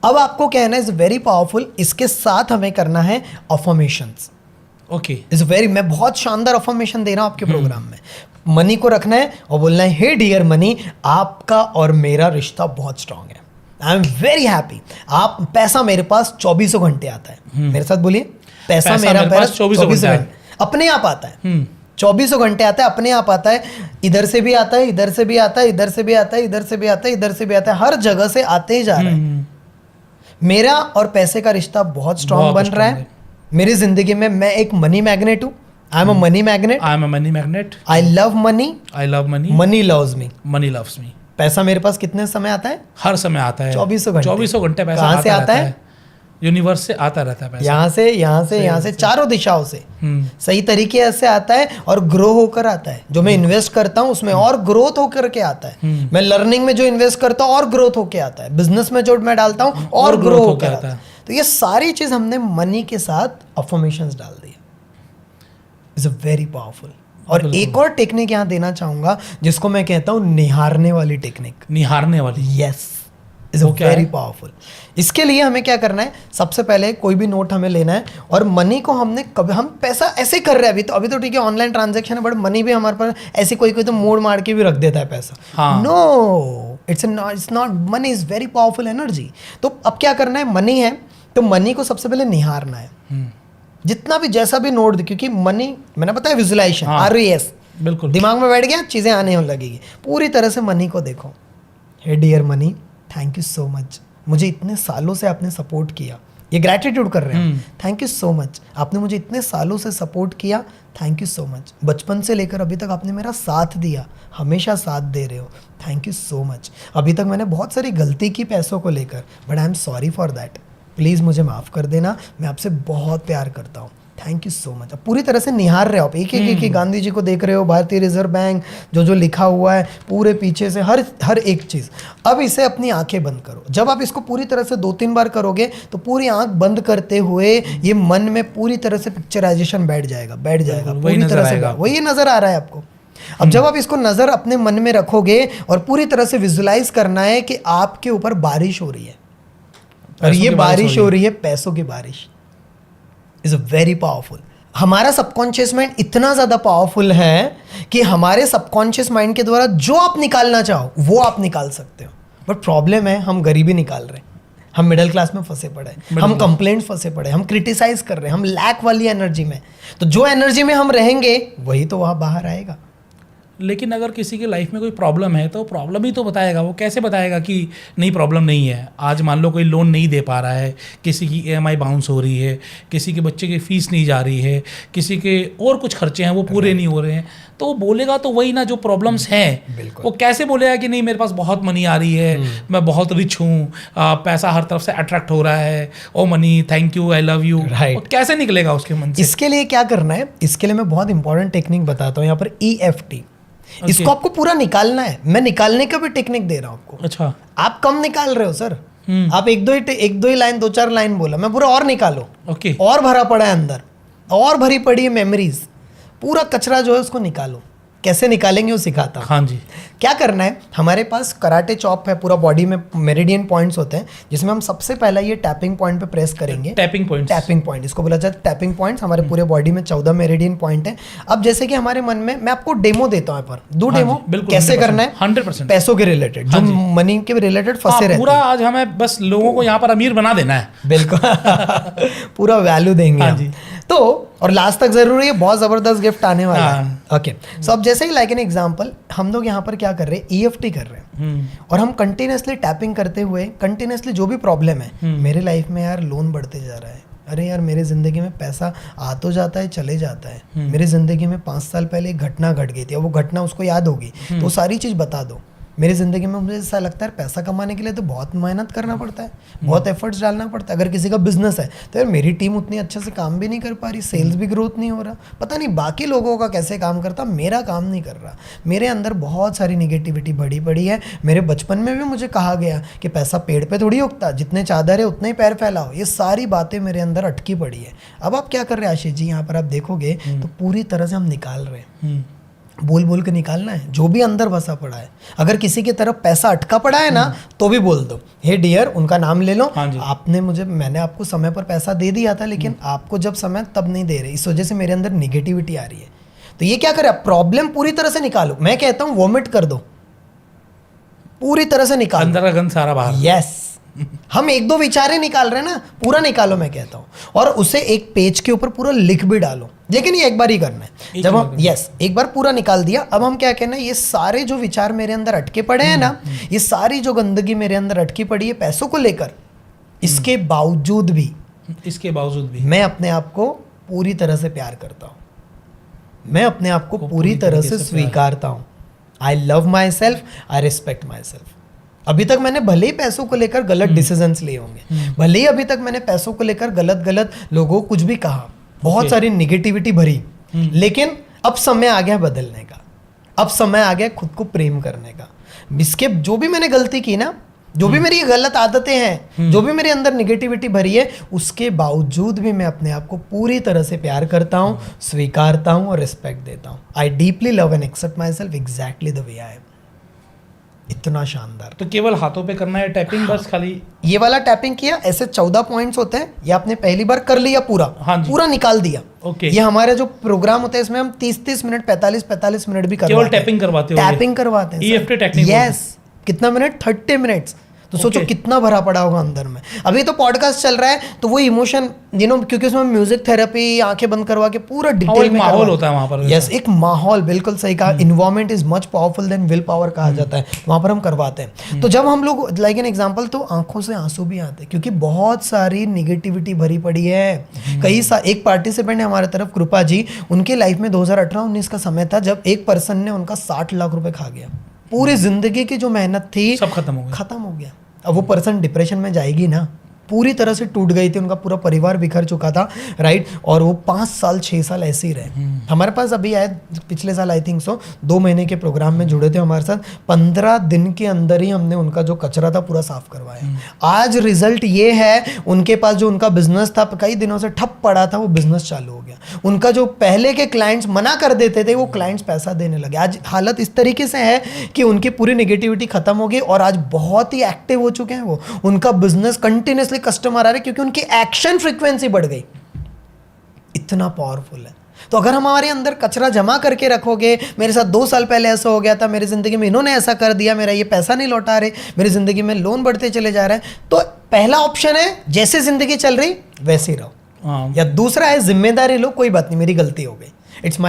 अब आपको कहना इज वेरी पावरफुल, इसके साथ हमें करना है अफर्मेशंस। ओके, इज वेरी, मैं बहुत शानदार अफर्मेशन दे रहा हूँ आपके प्रोग्राम में। मनी को रखना है और बोलना है, हे डियर मनी, आपका और मेरा रिश्ता बहुत स्ट्रांग है, आई एम वेरी हैप्पी। आप पैसा मेरे पास 24 घंटे आता है। मेरे साथ बोलिए, पैसा मेरा पास 24 घंटे अपने आप आता है। 24 घंटे आता है, अपने आप आता है। इधर से भी आता है, इधर से भी आता है, इधर से भी आता है, इधर से भी आता है, इधर से भी आता है, हर जगह से आते ही जा रहा है। मेरा और पैसे का रिश्ता बहुत स्ट्रांग बन रहा है। मेरी जिंदगी में मैं एक मनी मैग्नेट हूँ। I am a money magnet. I am a money magnet. I love money. I love money. Money loves me. Money loves me. पैसा मेरे पास कितने समय आता है? हर समय आता है। 24 घंटे। 24 घंटे पैसा कहाँ से आता है? यूनिवर्स से आता रहता है पैसा। यहाँ से, यहाँ से, यहाँ से, चारों दिशाओं से सही तरीके से आता है और ग्रो होकर आता है। जो मैं इन्वेस्ट करता हूँ उसमें और ग्रोथ होकर के आता है। मैं लर्निंग में जो इन्वेस्ट करता हूँ और ग्रोथ होकर आता है। बिजनेस में जो मैं डालता हूँ और ग्रो होकर आता है। तो ये सारी चीज हमने मनी के साथ अफर्मेशंस डाल दी। It's a very powerful. और एक और टेक्निक यहाँ देना चाहूंगा जिसको मैं कहता हूँ निहारने वाली टेक्निक। निहारने वाली, यस, इज वेरी पावरफुल। इसके लिए हमें क्या करना है, सबसे पहले कोई भी नोट हमें लेना है और मनी को हमने कभी, हम पैसा ऐसे कर रहे हैं अभी तो ठीक है ऑनलाइन ट्रांजैक्शन है, बट मनी भी हमारे पास ऐसे कोई तो मोड़ मार के भी रख देता है पैसा। No, it's not, money is very powerful energy. तो अब क्या करना है, मनी है तो मनी को सबसे पहले निहारना है। जितना भी जैसा भी नोट, क्योंकि मनी मैंने बताया विजुअलाइजेशन, RES, बिल्कुल दिमाग में बैठ गया, चीजें आने लगेगी। पूरी तरह से मनी को देखो। Hey dear money, thank you so much, मुझे इतने सालों से आपने सपोर्ट किया। ये ग्रैटिट्यूड कर रहे हैं। थैंक यू सो मच, आपने मुझे इतने सालों से सपोर्ट किया, थैंक यू सो मच। बचपन से लेकर अभी तक आपने मेरा साथ दिया, हमेशा साथ दे रहे हो, थैंक यू सो मच। अभी तक मैंने बहुत सारी गलती की पैसों को लेकर, but I am sorry for that. Please मुझे माफ़ कर देना, मैं आपसे बहुत प्यार करता हूँ। Thank you so much. पूरी तरह से निहार रहे हो आप, एक गांधी जी को देख रहे हो, भारतीय रिजर्व बैंक जो लिखा हुआ है पूरे पीछे से हर एक चीज़। अब इसे अपनी आंखें बंद करो। जब आप इसको पूरी तरह से 2-3 बार करोगे तो पूरी आंख बंद करते हुए ये मन में पूरी तरह से पिक्चराइजेशन बैठ जाएगा पूरी तरह से वही नजर आ रहा है आपको। अब जब आप इसको नजर अपने मन में रखोगे और पूरी तरह से विजुलाइज करना है कि आपके ऊपर बारिश हो रही है, और ये बारिश हो रही है पैसों की बारिश। Is very powerful. हमारा सबकॉन्शियस माइंड इतना ज़्यादा पावरफुल है कि हमारे सबकॉन्शियस माइंड के द्वारा जो आप निकालना चाहो वो आप निकाल सकते हो। बट प्रॉब्लम है हम गरीबी निकाल रहे हैं, हम मिडिल क्लास में फंसे पड़े हैं, हम कंप्लेंट फंसे पड़े, हम क्रिटिसाइज कर रहे हैं, हम लैक वाली एनर्जी में। तो जो एनर्जी में हम रहेंगे वही तो वहाँ बाहर आएगा। लेकिन अगर किसी की लाइफ में कोई प्रॉब्लम है तो प्रॉब्लम ही तो बताएगा। वो कैसे बताएगा कि नहीं प्रॉब्लम नहीं है? आज मान लो कोई लोन नहीं दे पा रहा है, किसी की EMI बाउंस हो रही है, किसी के बच्चे की फीस नहीं जा रही है, किसी के और कुछ खर्चे हैं वो पूरे नहीं हो रहे हैं, तो वो बोलेगा तो वही ना जो प्रॉब्लम्स हैं। वो कैसे बोलेगा कि नहीं मेरे पास बहुत मनी आ रही है, मैं बहुत रिच हूँ, पैसा हर तरफ से अट्रैक्ट हो रहा है, oh money thank you I love you, कैसे निकलेगा उसके मन से? इसके लिए क्या करना है, इसके लिए मैं बहुत इंपॉर्टेंट टेक्निक बताता हूँ यहाँ पर, EFT। इसको आपको पूरा निकालना है। मैं निकालने का भी टेक्निक दे रहा हूँ आपको। अच्छा, आप कम निकाल रहे हो सर। आप एक दो ही लाइन 2-4 लाइन बोला, मैं पूरा और निकालो। ओके। और भरा पड़ा है अंदर, और भरी पड़ी है मेमोरीज। पूरा कचरा जो है उसको निकालो। कैसे निकालेंगे वो सिखाता हूँ। हाँ जी। क्या करना है, हमारे पास कराटे चॉप है, पूरा बॉडी में मेरिडियन पॉइंट्स होते हैं, जिसमें हम सबसे पहला ये टैपिंग पॉइंट पे प्रेस करेंगे। टैपिंग पॉइंट इसको बोला जाता है टैपिंग पॉइंट्स। हमारे पूरे बॉडी में 14 मेरिडियन पॉइंट है। अब जैसे कि हमारे मन में, मैं आपको डेमो देता हूँ पर, दो डेमो कैसे करना है 100% पैसों के रिलेटेड, जो मनी के रिलेटेड फंसे रहते हैं। पूरा आज हमें बस लोगों को यहाँ पर अमीर बना देना है। बिल्कुल पूरा वैल्यू देंगे हम। तो और लास्ट तक जरूरी है, बहुत जबरदस्त गिफ्ट आने वाला है। ओके, सो अब जैसे ही लाइक एन एग्जांपल, हम लोग यहाँ पर क्या कर रहे हैं, EFT कर रहे हैं, और हम कंटिन्यूसली टैपिंग करते हुए कंटिन्यूसली जो भी प्रॉब्लम है मेरे लाइफ में, यार लोन बढ़ते जा रहा है, अरे यार मेरे जिंदगी में पैसा आ तो जाता है चले जाता है, मेरी जिंदगी में 5 साल पहले एक घटना घट गई थी, वो घटना उसको याद होगी तो वो सारी चीज बता दो। मेरी ज़िंदगी में मुझे ऐसा लगता है पैसा कमाने के लिए तो बहुत मेहनत करना पड़ता है, बहुत एफर्ट्स डालना पड़ता है। अगर किसी का बिजनेस है तो यार मेरी टीम उतनी अच्छे से काम भी नहीं कर पा रही, सेल्स भी ग्रोथ नहीं हो रहा, पता नहीं बाकी लोगों का कैसे काम करता, मेरा काम नहीं कर रहा, मेरे अंदर बहुत सारी निगेटिविटी बढ़ी पड़ी है। मेरे बचपन में भी मुझे कहा गया कि पैसा पेड़ पे थोड़ी उगता, जितने चादर है उतने ही पैर फैलाओ। ये सारी बातें मेरे अंदर अटकी पड़ी है। अब आप क्या कर रहे हैं आशीष जी, यहाँ पर आप देखोगे तो पूरी तरह से हम निकाल रहे हैं, बोल बोल के निकालना है जो भी अंदर बसा पड़ा है। अगर किसी की तरफ पैसा अटका पड़ा है ना तो भी बोल दो, हे डियर, उनका नाम ले लो, आपने मैंने आपको समय पर पैसा दे दिया था, लेकिन आपको जब समय तब नहीं दे रहे, इस वजह से मेरे अंदर निगेटिविटी आ रही है। तो ये क्या करे, प्रॉब्लम पूरी तरह से निकालो। मैं कहता हूँ वॉमिट कर दो, पूरी तरह से निकालो, अंदर का गंद सारा बाहर। यस, हम 1-2 विचारें निकाल रहे हैं ना, पूरा निकालो मैं कहता हूँ, और उसे एक पेज के ऊपर पूरा लिख भी डालो। लेकिन ये एक बार ही करना है। जब हम एक बार पूरा निकाल दिया, अब हम क्या कहना है, ये सारे जो विचार मेरे अंदर अटके पड़े हैं ना, ये सारी जो गंदगी मेरे अंदर अटकी पड़ी है पैसों को लेकर, इसके बावजूद भी मैं अपने आप को पूरी तरह से प्यार करता हूँ, मैं अपने आप को पूरी तरह से स्वीकारता हूँ। I love my self, I respect my self. अभी तक मैंने भले ही पैसों को लेकर गलत डिसीजंस लिए होंगे, भले ही अभी तक मैंने पैसों को लेकर गलत लोगों को कुछ भी कहा, बहुत सारी निगेटिविटी भरी, लेकिन अब समय आ गया बदलने का, अब समय आ गया खुद को प्रेम करने का। इसके जो भी मैंने गलती की ना, जो भी मेरी गलत आदतें हैं, जो भी मेरे अंदर निगेटिविटी भरी है, उसके बावजूद भी मैं अपने आप को पूरी तरह से प्यार करता हूँ, स्वीकारता हूँ और रिस्पेक्ट देता हूँ। I deeply love and accept myself exactly the way I am. इतना शानदार। तो केवल हाथों पे करना है टैपिंग, बस खाली ये वाला टैपिंग किया, ऐसे 14 पॉइंट्स होते हैं, ये आपने पहली बार कर लिया पूरा, पूरा निकाल दिया। ओके। ये हमारे जो प्रोग्राम होते हैं इसमें हम 30-30 मिनट 45-45 मिनट भी करवाते हैं, केवल टैपिंग करवाते हैं EFT टेक्निक। यस, कितना मिनट, 30 मिनट्स। तो सोचो कितना भरा पड़ा होगा अंदर में। अभी तो पॉडकास्ट चल रहा है तो वो इमोशन क्योंकि उसमें म्यूजिक थेरेपी, आंखें बंद करवा के पूरा डिटेल में माहौल होता है वहाँ पर। यस, एक माहौल, बिल्कुल सही कहा। Environment is much powerful than will power कहा जाता है, वहाँ पर हम करवाते हैं। तो जब हम लोग लाइक एन एग्जाम्पल, तो आंखों से आंसू भी आते हैं क्योंकि बहुत सारी निगेटिविटी भरी पड़ी है। एक पार्टिसिपेंट है हमारे तरफ, कृपा जी, उनके लाइफ में 2018-19 का समय था जब एक पर्सन ने उनका 60 लाख रुपए खा गया। पूरी जिंदगी की जो मेहनत थी सब खत्म हो गया। अब वो पर्सन डिप्रेशन में जाएगी ना, पूरी तरह से टूट गई थी, उनका पूरा परिवार बिखर चुका था, राइट। और वो 5 साल 6 साल ऐसे ही रहे। हमारे पास अभी आए पिछले साल, आई थिंक सो 2 महीने के प्रोग्राम में जुड़े थे हमारे साथ। 15 दिन के अंदर ही हमने उनका जो कचरा था पूरा साफ करवाया। आज रिजल्ट ये है, उनके पास जो उनका बिजनेस था कई दिनों से ठप पड़ा था, वो बिजनेस चालू हो गया। उनका जो पहले के क्लाइंट्स मना कर देते थे, वो क्लाइंट्स पैसा देने लगे। आज हालत इस तरीके से है कि उनकी पूरी नेगेटिविटी खत्म हो गई और आज बहुत ही एक्टिव हो चुके हैं वो। उनका बिजनेस कंटिन्यूसली कस्टमर आ रहे क्योंकि उनकी एक्शन फ्रीक्वेंसी बढ़ गई। इतना पावरफुल है। तो अगर हमारे अंदर कचरा जमा करके रखोगे, मेरे साथ 2 साल पहले ऐसा हो गया था, मेरी जिंदगी में इन्होंने ऐसा कर दिया, मेरा ये पैसा नहीं लौटा रहे, मेरी जिंदगी में लोन बढ़ते चले जा रहे हैं, तो पहला ऑप्शन है जैसे जिंदगी चल रही वैसे ही रहो। या दूसरा है जिम्मेदारी लो, कोई बात नहीं मेरी गलती हो गई, इट्स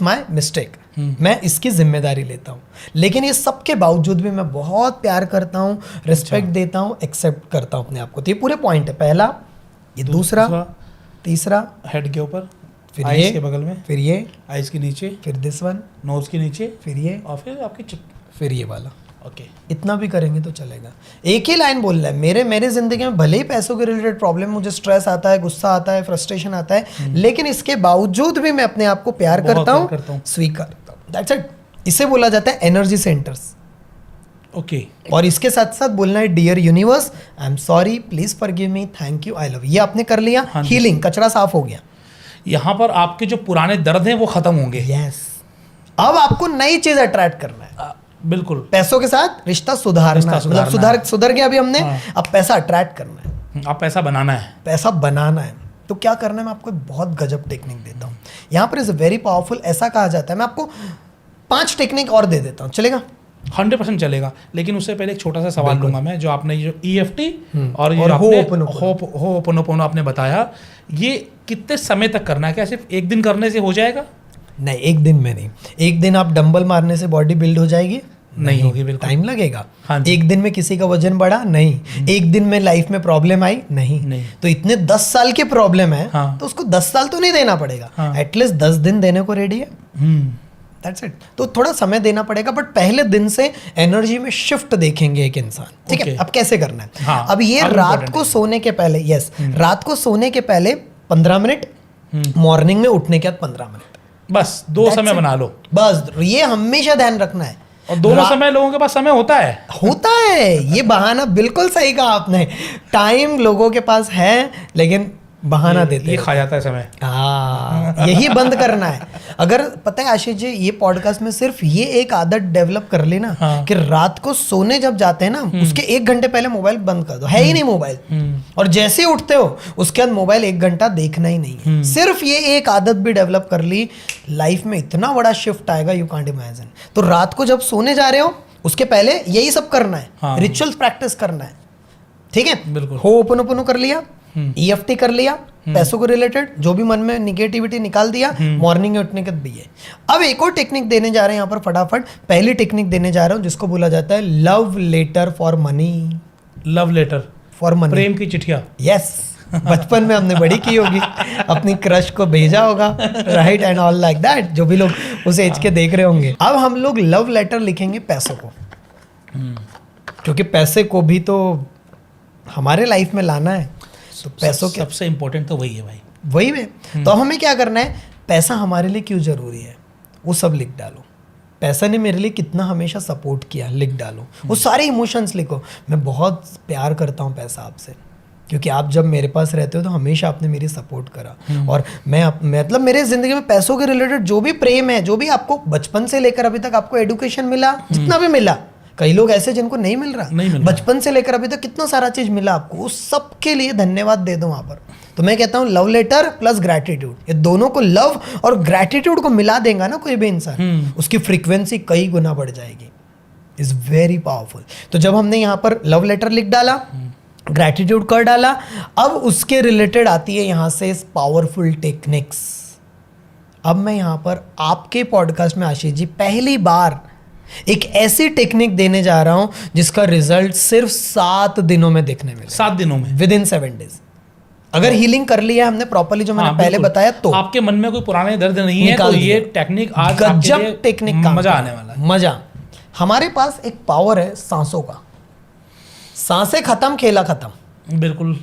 माई मिस्टेक, मैं इसकी जिम्मेदारी लेता हूँ। लेकिन ये सब के बावजूद भी मैं बहुत प्यार करता हूँ, रिस्पेक्ट देता हूँ, एक्सेप्ट करता हूँ अपने आप को। तो ये पूरे पॉइंट है, पहला ये, दूसरा, तीसरा हेड के ऊपर, फिर आइज ये के बगल में, फिर ये, आइज के नीचे, फिर दिस वन, नोज के नीचे, फिर ये, और फिर आपकी फिर ये वाला। ओके, इतना भी करेंगे तो चलेगा। एक ही लाइन बोल रहा है, मेरे जिंदगी में भले ही पैसों के रिलेटेड प्रॉब्लम, मुझे स्ट्रेस आता है, गुस्सा आता है, फ्रस्ट्रेशन आता है, लेकिन इसके बावजूद भी मैं अपने आप को प्यार करता हूँ, स्वीकार करता हूँ। That's it. इसे बोला जाता है एनर्जी सेंटर्स। ओके। और इसके साथ साथ बोलना है dear universe, I am sorry, please forgive me, thank you, I love. ये आपने कर लिया, हीलिंग, कचरा साफ हो गया। यहाँ पर आपके जो पुराने दर्द हैं वो खत्म होंगे। यस। अब आपको नई चीज अट्रैक्ट करना है। बिल्कुल। पैसों के साथ रिश्ता सुधारना है, मतलब सुधर गया अभी हमने, अब पैसा अट्रैक्ट करना है, अब पैसा बनाना है, पैसा बनाना है। तो क्या करना है, मैं आपको बहुत गजब टेक्निक देता हूँ यहाँ पर, इज वेरी पावरफुल। ऐसा कहा जाता है, मैं आपको 5 टेक्निक और दे देता हूँ, चलेगा? 100% चलेगा। लेकिन उससे पहले एक छोटा सा सवाल लूंगा मैं, जो आपने जो EFT और होपोनोपोनो आपने बताया, ये कितने समय तक करना है? क्या सिर्फ एक दिन करने से हो जाएगा? नहीं, एक दिन में नहीं। एक दिन आप डंबल मारने से बॉडी बिल्ड हो जाएगी? नहीं होगी, बिल्कुल टाइम लगेगा। हाँ, एक दिन में किसी का वजन बढ़ा? नहीं। एक दिन में लाइफ में प्रॉब्लम आई? नहीं। तो इतने 10 साल की प्रॉब्लम है, तो उसको 10 साल तो नहीं देना पड़ेगा, एटलीस्ट 10 दिन देने को रेडी है। That's it. तो थोड़ा समय देना पड़ेगा, बट पहले दिन से एनर्जी में शिफ्ट देखेंगे एक इंसान। ठीक है, अब कैसे करना है? अब ये रात को सोने के पहले, यस, रात को सोने के पहले 15 मिनट, मॉर्निंग में उठने के बाद 15 मिनट, बस 2 समय बना लो। बस ये हमेशा ध्यान रखना है। और दोनों समय लोगों के पास समय होता है। ये बहाना बिल्कुल सही कहा आपने। टाइम लोगों के पास है, लेकिन बहाना देते हैं। ये खा जाता है समय। हाँ, यही बंद करना है। अगर पता है आशीष जी, ये पॉडकास्ट में सिर्फ ये एक आदत डेवलप कर ली ना, कि रात को सोने जब जाते हैं ना, उसके 1 घंटे पहले मोबाइल बंद कर दो, है ही नहीं मोबाइल। और जैसे ही उठते हो उसके बाद मोबाइल 1 घंटा देखना ही नहीं है। सिर्फ ये एक आदत भी डेवलप कर ली, लाइफ में इतना बड़ा शिफ्ट आएगा, यू कांट इमेजिन। तो रात को जब सोने जा रहे हो उसके पहले यही सब करना है, रिचुअल्स प्रैक्टिस करना है। ठीक है, बिल्कुल। होपोनोपोनो कर लिया, EFT कर लिया, पैसों को रिलेटेड जो भी मन में निगेटिविटी निकाल दिया, मॉर्निंग में उठने के बाद भी है। अब एक और टेक्निक देने जा रहे हैं यहाँ पर फटाफट। पहली टेक्निक देने जा रहा हूँ जिसको बोला जाता है love letter for money. Love letter for money, प्रेम की चिट्ठियाँ। यस। बचपन में हमने बड़ी की होगी, अपनी क्रश को भेजा होगा, right, and all like that, जो भी लोग उस एज के देख रहे होंगे। अब हम लोग लव लेटर लिखेंगे पैसों को, क्योंकि पैसे को भी तो हमारे लाइफ में लाना है। तो पैसों के सबसे इंपॉर्टेंट तो वही है भाई, वही है। तो हमें क्या करना है, पैसा हमारे लिए क्यों जरूरी है वो सब लिख डालो। पैसा ने मेरे लिए कितना हमेशा सपोर्ट किया, लिख डालो। वो सारे इमोशंस लिखो। मैं बहुत प्यार करता हूँ पैसा आपसे, क्योंकि आप जब मेरे पास रहते हो तो हमेशा आपने मेरी सपोर्ट करा। और मैं मतलब मेरे जिंदगी में पैसों के रिलेटेड जो भी प्रेम है, जो भी आपको बचपन से लेकर अभी तक आपको एडुकेशन मिला, जितना भी मिला, कई लोग ऐसे जिनको नहीं मिल रहा, बचपन से लेकर अभी तक कितना सारा चीज मिला आपको, उस सब के लिए धन्यवाद दे दो वहां पर। तो मैं कहता हूँ लव लेटर प्लस ग्रैटिट्यूड, ये दोनों को, लव और ग्रैटिट्यूड को मिला देगा ना कोई भी इंसान, उसकी फ्रीक्वेंसी कई गुना बढ़ जाएगी। Is very powerful. तो जब हमने यहाँ पर लव लेटर लिख डाला, ग्रैटिट्यूड कर डाला, अब उसके रिलेटेड आती है यहाँ से पावरफुल टेक्निक्स। अब मैं यहाँ पर आपके पॉडकास्ट में आशीष जी पहली बार एक ऐसी टेक्निक देने जा रहा हूं जिसका रिजल्ट सिर्फ 7 दिनों में देखने मिले। 7 दिनों में, विद इन 7 डेज। अगर हीलिंग कर लिया हमने प्रॉपर्ली, जो मैंने पहले बताया, तो आपके मन में कोई पुराने दर्द नहीं है, तो ये टेक्निक आज गजब टेक्निक, मजा आने वाला है। मजा। हमारे पास एक पावर है सांसों का। सांसें खत्म, खेला खत्म। बिल्कुल।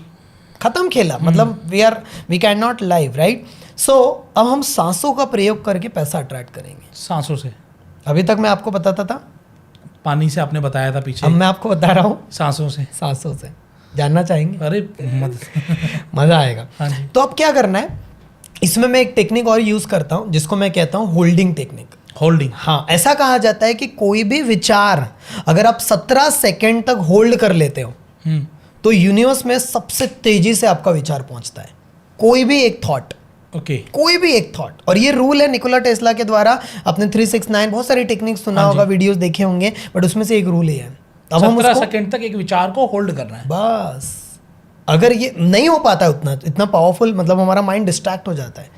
खत्म खेला, मतलब we can not live, right? So अब हम सांसों का प्रयोग करके पैसा अट्रैक्ट करेंगे। सांसों से? अभी तक मैं आपको बताता था, पानी से आपने बताया था पीछे, अब मैं आपको बता रहा हूँ सांसों से। सांसों से जानना चाहेंगे? अरे मजा आएगा। हाँ जी। तो अब क्या करना है, इसमें मैं एक टेक्निक और यूज करता हूँ जिसको मैं कहता हूँ होल्डिंग टेक्निक। होल्डिंग? हाँ, ऐसा कहा जाता है कि कोई भी विचार अगर आप 17 सेकेंड तक होल्ड कर लेते हो तो यूनिवर्स में सबसे तेजी से आपका विचार पहुंचता है। कोई भी एक थॉट, ओके, कोई भी एक थॉट। और ये रूल है निकोला टेस्ला के द्वारा, अपने 369 बहुत सारी टेक्निक सुना होगा, वीडियोस देखे होंगे, बट उसमें से एक रूल ही है। अब हम 17 सेकंड तक एक विचार को होल्ड करना है बस। अगर ये नहीं हो पाता है इतना पावरफुल, मतलब हमारा माइंड डिस्ट्रैक्ट हो जाता है,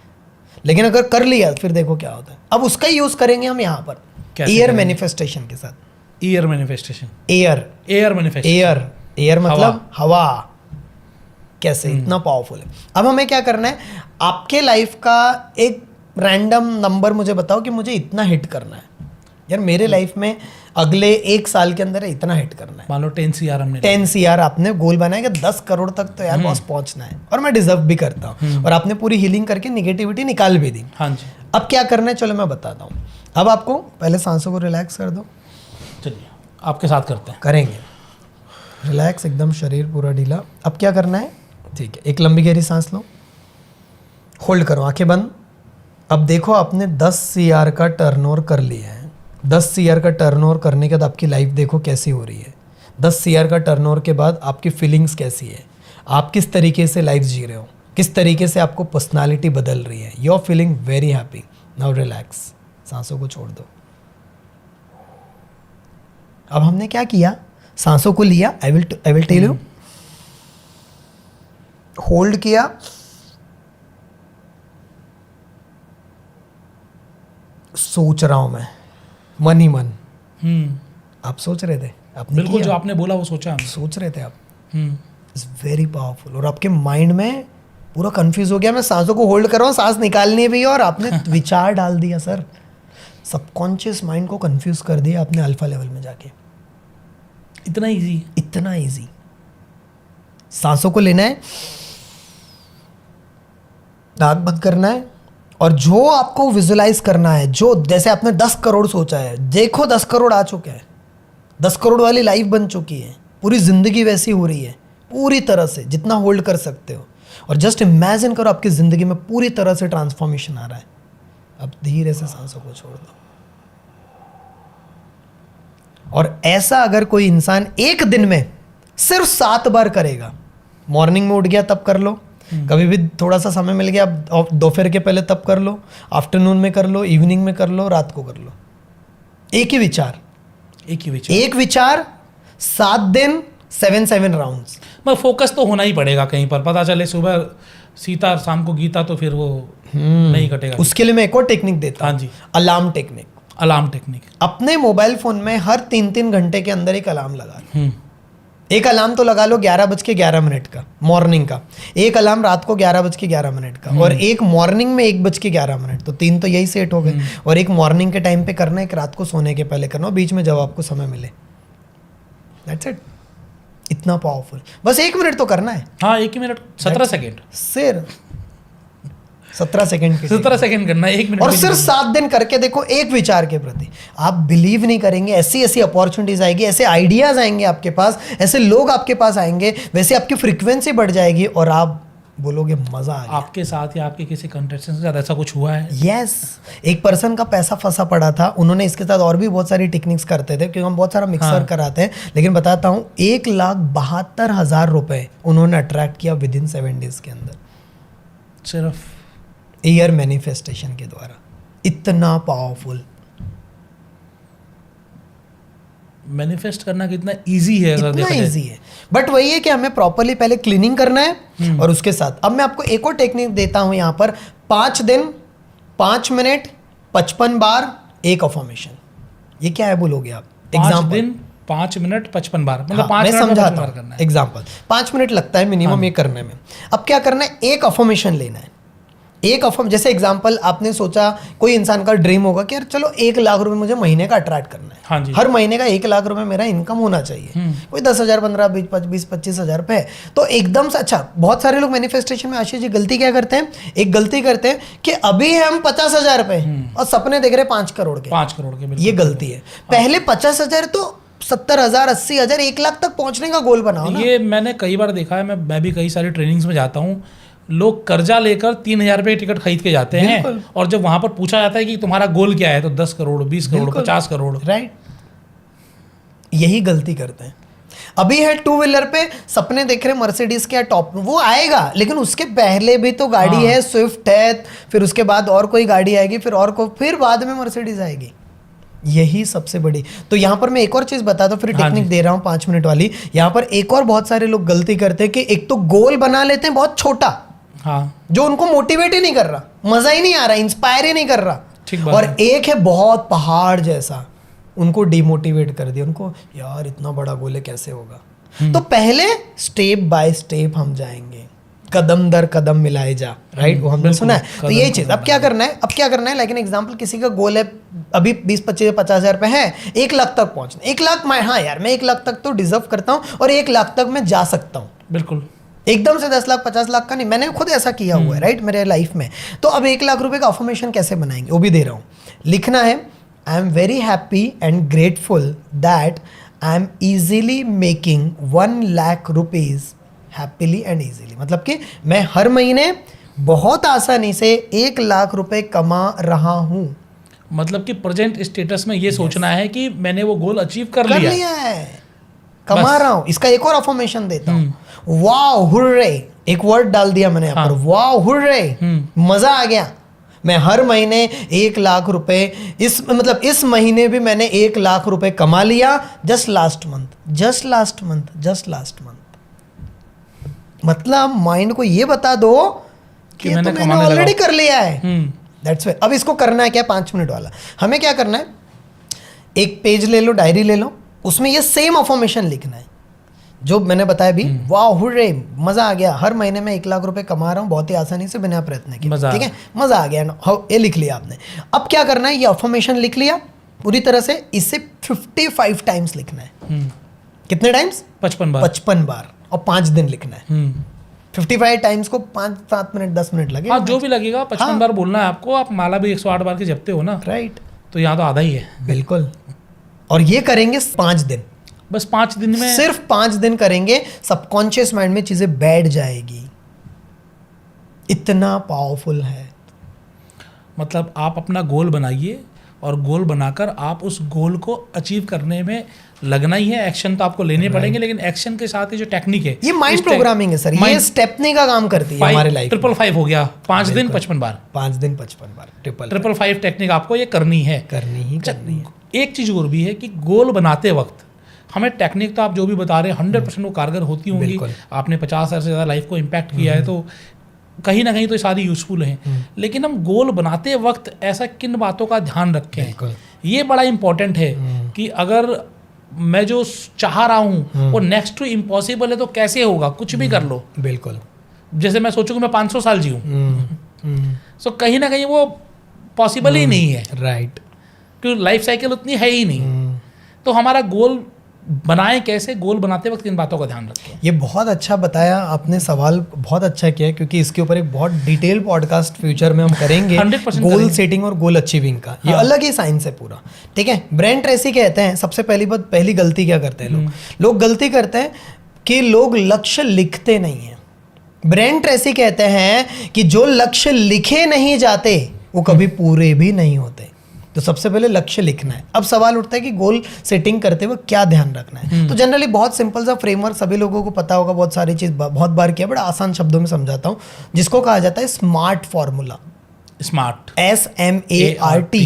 लेकिन अगर कर लिया फिर देखो क्या होता है। अब उसका ही यूज करेंगे हम यहाँ पर एयर मैनिफेस्टेशन के साथ। Air manifestation? Air manifestation, air मतलब हवा। कैसे? इतना पावरफुल है। अब हमें क्या करना है, आपके लाइफ का एक रैंडम नंबर मुझे बताओ कि मुझे इतना हिट करना है। यार मेरे लाइफ में अगले 1 साल के अंदर इतना हिट करना है। मान लो 10 CR हमने 10 CR आपने गोल बनाया कि 10 करोड़ तक तो यार बॉस पहुंचना है, और मैं डिजर्व भी करता हूँ। और आपने पूरी हीलिंग करके निगेटिविटी निकाल भी दी। हाँ जी। अब क्या करना है, चलो मैं बताता हूँ। अब आपको पहले सांसों को रिलैक्स कर दो। चलिए आपके साथ करते हैं। करेंगे रिलैक्स, एकदम शरीर पूरा ढीला। अब क्या करना है, ठीक है, एक लंबी गहरी सांस लो, होल्ड करो, आंखें बंद। अब देखो आपने 10 CR का टर्नओवर कर लिया है। 10 CR का टर्नओवर करने के बाद आपकी लाइफ देखो कैसी हो रही है। 10 CR का टर्नओवर के बाद आपकी फीलिंग्स कैसी है, आप किस तरीके से लाइफ जी रहे हो, किस तरीके से आपको पर्सनालिटी बदल रही है। You are feeling very happy. Now relax, सांसों को छोड़ दो। अब हमने क्या किया, सांसों को लिया, I will tell you, hold किया, सोच रहा हूं मैं मन ही मन। आप सोच रहे थे? आपने बिल्कुल किया? जो आपने बोला वो सोचा हमने। सोच रहे थे आप। It's very powerful. और आपके माइंड में पूरा कंफ्यूज हो गया, मैं सांसों को होल्ड कर रहा हूँ, सांस निकालनी भी है, और आपने विचार डाल दिया सर। सबकॉन्शियस माइंड को कंफ्यूज कर दिया आपने अल्फा लेवल में जाके। इतना इजी? इतना इजी। सांसों को लेना है, नाक बंद करना है, और जो आपको विजुलाइज करना है, जो जैसे आपने 10 करोड़ सोचा है, देखो 10 करोड़ आ चुके हैं, 10 करोड़ वाली लाइफ बन चुकी है, पूरी जिंदगी वैसी हो रही है, पूरी तरह से जितना होल्ड कर सकते हो। और जस्ट इमेजिन करो आपकी जिंदगी में पूरी तरह से ट्रांसफॉर्मेशन आ रहा है। अब धीरे से सांसों को छोड़ दो। और ऐसा अगर कोई इंसान एक दिन में सिर्फ 7 बार करेगा, मॉर्निंग में उठ गया तब कर लो, कभी भी थोड़ा सा समय मिल गया दोपहर के पहले तब कर लो, आफ्टरनून में कर लो, इवनिंग में कर लो, रात को कर लो। एक ही विचार 7 दिन 7 राउंड्स। मैं फोकस तो होना ही पड़ेगा कहीं पर, पता चले सुबह सीता शाम को गीता, तो फिर वो नहीं कटेगा। उसके लिए मैं एक और टेक्निक देता हूँ। हाँ जी। Alarm technique. Alarm technique? अपने मोबाइल फोन में हर 3-3 घंटे के अंदर एक अलार्म लगा लो। एक अलार्म तो लगा लो 11:11 का मॉर्निंग का, एक अलार्म रात को 11:11 का, और एक मॉर्निंग में 1:11। तो 3 तो यही सेट हो गए। और एक मॉर्निंग के टाइम पे करना है, एक रात को सोने के पहले करना, बीच में जब आपको समय मिले। That's it. इतना पावरफुल। बस 1 मिनट तो करना है। हाँ, 1 मिनट 17 सेकेंड सिर्फ 17 सेकेंड के 17 सेकेंड करना है, 1 मिनट। और सिर्फ 7 दिन करके देखो, एक विचार के प्रति आप बिलीव नहीं करेंगे, ऐसी ऐसी अपॉर्चुनिटीज आएगी, ऐसे आइडियाज आएंगे आपके पास, ऐसे लोग आपके पास आएंगे, वैसे आपकी फ्रीक्वेंसी बढ़ जाएगी, और आप बोलोगे मजा आ गया। आपके साथ या आपके किसी कंटेस्टेंट के साथ ऐसा कुछ हुआ है? यस। एक पर्सन का पैसा फंसा पड़ा था, उन्होंने इसके साथ और भी बहुत सारी टेक्निक्स करते थे, क्योंकि हम बहुत सारा मिक्सर कराते हैं, लेकिन बताता हूँ 1,72,000 रुपए उन्होंने अट्रैक्ट किया विद इन 7 डेज के अंदर, सिर्फ एयर मैनिफेस्टेशन के द्वारा। इतना पावरफुल। मैनिफेस्ट करना कितना इजी है, अगर इतना देखा जाए। इजी है, बट वही है कि हमें प्रॉपरली पहले क्लीनिंग करना है, और उसके साथ अब मैं आपको एक और टेक्निक देता हूं यहाँ पर। 5 दिन 5 मिनट 55 बार एक अफर्मेशन। ये क्या है बोलोगे आप? 5 दिन 5 मिनट 55 बार, मतलब 5 मैं मिनट में 55 समझाता बार हूं। करना है। एग्जाम्पल 5 मिनट लगता है मिनिमम ये करने में। अब क्या करना है, एक अफर्मेशन लेना है, एक अफर्म, जैसे एग्जांपल आपने सोचा, कोई इंसान का ड्रीम होगा कि यार चलो 1 लाख रुपए मुझे महीने का अट्रैक्ट करना है। हाँ जी। हर महीने का 1 लाख रुपए मेरा इनकम होना चाहिए। कोई 10,000, 15, 20, 25,000 रुपए है तो एकदम से अच्छा। बहुत सारे लोग मैनिफेस्टेशन में आशीष जी गलती क्या करते हैं, एक गलती करते हैं कि अभी हम 50,000 रुपए और सपने देख रहे 5 करोड़ के। 5 करोड़ के, ये गलती है। पहले 50,000 तो 70,000, 80,000, 1 लाख तक पहुंचने का गोल बनाओ ना। ये मैंने कई बार देखा है, मैं भी कई सारी ट्रेनिंग्स में जाता हूँ, लोग कर्जा लेकर 3,000 रुपये की टिकट खरीद के जाते हैं और जब वहां पर पूछा जाता है कि तुम्हारा गोल क्या है तो 10 करोड़, 20 करोड़, 50 करोड़। राइट, यही गलती करते हैं। अभी है 2 व्हीलर पे सपने देख रहे मर्सिडीज के टॉप, वो आएगा लेकिन उसके पहले भी तो गाड़ी है, स्विफ्ट है, फिर उसके बाद और कोई गाड़ी आएगी, फिर बाद में मर्सिडीज आएगी। यही सबसे बड़ी। तो यहाँ पर मैं एक और चीज बता दूं, फिर टेक्निक दे रहा हूँ 5 मिनट वाली। यहाँ पर एक और बहुत सारे लोग गलती करते हैं कि एक तो गोल बना लेते हैं बहुत छोटा, जो उनको मोटिवेट ही नहीं कर रहा, मजा ही नहीं आ रहा, इंस्पायर ही नहीं कर रहा, और एक है बहुत पहाड़ जैसा, उनको डिमोटिवेट कर दिया, उनको यार इतना बड़ा गोल है कैसे होगा। तो पहले स्टेप बाय स्टेप हम जाएंगे, कदम दर कदम मिलाए जा, राइट, वो हमने सुना है। तो यही चीज अब क्या करना है, लाइक एन एग्जांपल, किसी का गोल है अभी 20, 25, 50,000 रुपए है, 1 लाख तक पहुंचना। 1 लाख हाँ यार मैं 1 लाख तक तो डिजर्व करता हूँ और 1 लाख तक मैं जा सकता हूँ। बिल्कुल, एकदम से 10 लाख 50 लाख का नहीं, मैंने खुद ऐसा किया हुआ है, राइट, मेरे लाइफ में। तो अब 1 लाख रुपए का अफर्मेशन कैसे बनाएंगे, वो भी दे रहा हूँ। लिखना है, I am very happy and grateful that I am easily making 1 lakh rupees happily and easily. मतलब कि मैं हर महीने बहुत आसानी से 1 लाख रुपए कमा रहा हूँ। मतलब कि प्रेजेंट स्टेटस में ये सोचना है कि मैंने वो गोल अचीव कर लिया है, कमा रहा हूँ। इसका एक और अफर्मेशन देता हूँ, वाओ हुर्रे, एक वर्ड डाल दिया मैंने यहाँ पर, वाओ हुर्रे, मजा आ गया। मैं हर महीने 1 लाख रुपए, इस महीने भी मैंने 1 लाख रुपए कमा लिया, जस्ट लास्ट मंथ। मतलब माइंड को ये बता दो कि मैंने ऑलरेडी कर लिया है। That's why. अब इसको करना है क्या, 5 मिनट वाला। हमें क्या करना है, एक पेज ले लो, डायरी ले लो, उसमें ये सेम अफर्मेशन लिखना है जो मैंने बताया भी, वाह हुर्रे, मजा आ गया, हर महीने में 1 लाख रुपए कमा रहा हूँ बहुत ही आसानी से बिना प्रयत्न के, ठीक है, मजा आ गया। ये लिख लिया आपने। अब क्या करना है, ये अफर्मेशन लिख लिया पूरी तरह से, इसे 55 टाइम्स लिखना है। कितने टाइम्स? 55 बार, और 5 दिन लिखना है। 55 टाइम्स को 5-7 मिनट 10 मिनट लगे, जो भी लगेगा। 55 बार बोलना है आपको। आप माला भी 108 बार के जपते हो ना, राइट, तो यहाँ तो आधा ही है। बिल्कुल। और ये करेंगे 5 दिन, बस 5 दिन में, सिर्फ 5 दिन करेंगे, सबकॉन्शियस माइंड में चीजें बैठ जाएगी। इतना पावरफुल है। मतलब आप अपना गोल बनाइए और गोल बनाकर आप उस गोल को अचीव करने में लगना ही है। एक्शन तो आपको लेने पड़ेंगे, लेकिन एक्शन के साथ ही जो टेक्निक है, ये माइंड प्रोग्रामिंग है सर, ये स्टेपनी का काम करती है हमारे लाइफ। 555 हो गया, 5 दिन 55 बार, 5 दिन 55 बार, 555 टेक्निक आपको ये करनी है। एक चीज और भी है कि गोल बनाते वक्त हमें टेक्निक, तो आप जो भी बता रहे हैं 100% वो कारगर होती होंगी। आपने 50 साल से ज़्यादा लाइफ को इम्पैक्ट किया है, तो कहीं ना कहीं तो सारी यूजफुल हैं। लेकिन हम गोल बनाते वक्त ऐसा किन बातों का ध्यान रखें, ये बड़ा इंपॉर्टेंट है कि अगर मैं जो चाह रहा हूँ वो नेक्स्ट टू इम्पॉसिबल है तो कैसे होगा, कुछ भी कर लो। बिल्कुल। जैसे मैं सोचूं कि मैं 500 साल जीऊँ, सो कहीं ना कहीं वो पॉसिबल ही नहीं है, राइट, क्योंकि लाइफ साइकिल उतनी है ही नहीं। तो हमारा गोल बनाएं कैसे, गोल बनाते वक्त इन बातों का ध्यान रखें। ये बहुत अच्छा बताया आपने, सवाल बहुत अच्छा किया, क्योंकि इसके ऊपर एक बहुत डिटेल पॉडकास्ट फ्यूचर में हम करेंगे। 100% गोल सेटिंग और गोल अचीविंग का ये अलग ही साइंस है पूरा, ठीक है। ब्रेन ट्रेसी कहते हैं, सबसे पहली गलती क्या करते हैं लोग गलती करते हैं कि लोग लक्ष्य लिखते नहीं है। ब्रेन ट्रेसी कहते हैं कि जो लक्ष्य लिखे नहीं जाते वो कभी पूरे भी नहीं होते। तो सबसे पहले लक्ष्य लिखना है। अब सवाल उठता है कि गोल सेटिंग करते हुए क्या ध्यान रखना है। तो जनरली बहुत सिंपल सा फ्रेमवर्क सभी लोगों को पता होगा, बहुत सारी चीज बहुत बार किया, बड़ा आसान शब्दों में समझाता हूँ, जिसको कहा जाता है स्मार्ट फॉर्मूला। स्मार्ट, SMART,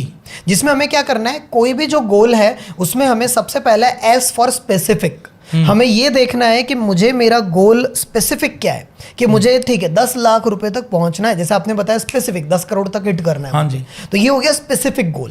जिसमें हमें क्या करना है, कोई भी जो गोल है उसमें हमें सबसे पहले S फॉर स्पेसिफिक, हमें ये देखना है कि मुझे मेरा गोल स्पेसिफिक क्या है, कि मुझे ठीक है 10 लाख रुपए तक पहुंचना है, जैसे आपने बताया स्पेसिफिक 10 करोड़ तक हिट करना है। हाँ जी। तो ये हो गया स्पेसिफिक गोल।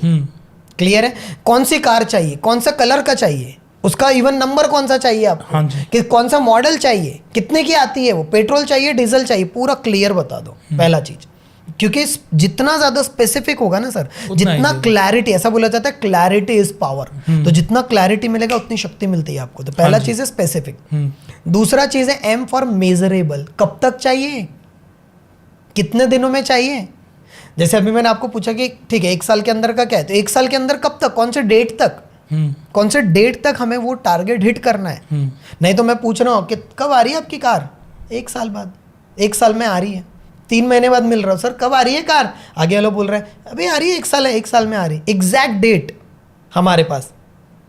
क्लियर है? कौन सी कार चाहिए, कौन सा कलर का चाहिए, उसका इवन नंबर कौन सा चाहिए आपको, हाँ जी। कि कौन सा मॉडल चाहिए, कितने की आती है वो, पेट्रोल चाहिए डीजल चाहिए, पूरा क्लियर बता दो। पहला चीज, क्योंकि जितना ज्यादा स्पेसिफिक होगा ना सर, जितना क्लैरिटी, ऐसा बोला जाता है क्लैरिटी इज पावर, तो जितना क्लैरिटी मिलेगा उतनी शक्ति मिलती है आपको। तो पहला चीज है स्पेसिफिक। दूसरा चीज है एम फॉर मेजरेबल, कब तक चाहिए, कितने दिनों में चाहिए। जैसे अभी मैंने आपको पूछा कि ठीक है 1 साल के अंदर का क्या है, तो 1 साल के अंदर कब तक, कौन से डेट तक, कौन से डेट तक हमें वो टारगेट हिट करना है। नहीं तो मैं पूछ रहा हूँ कि कब आ रही है आपकी कार, 1 साल बाद, 1 साल में आ रही है, 3 महीने बाद मिल रहा हूँ, सर कब आ रही है कार, आगे वाला बोल रहा है अभी आ रही है 1 साल है, 1 साल में आ रही है, एग्जैक्ट डेट हमारे पास।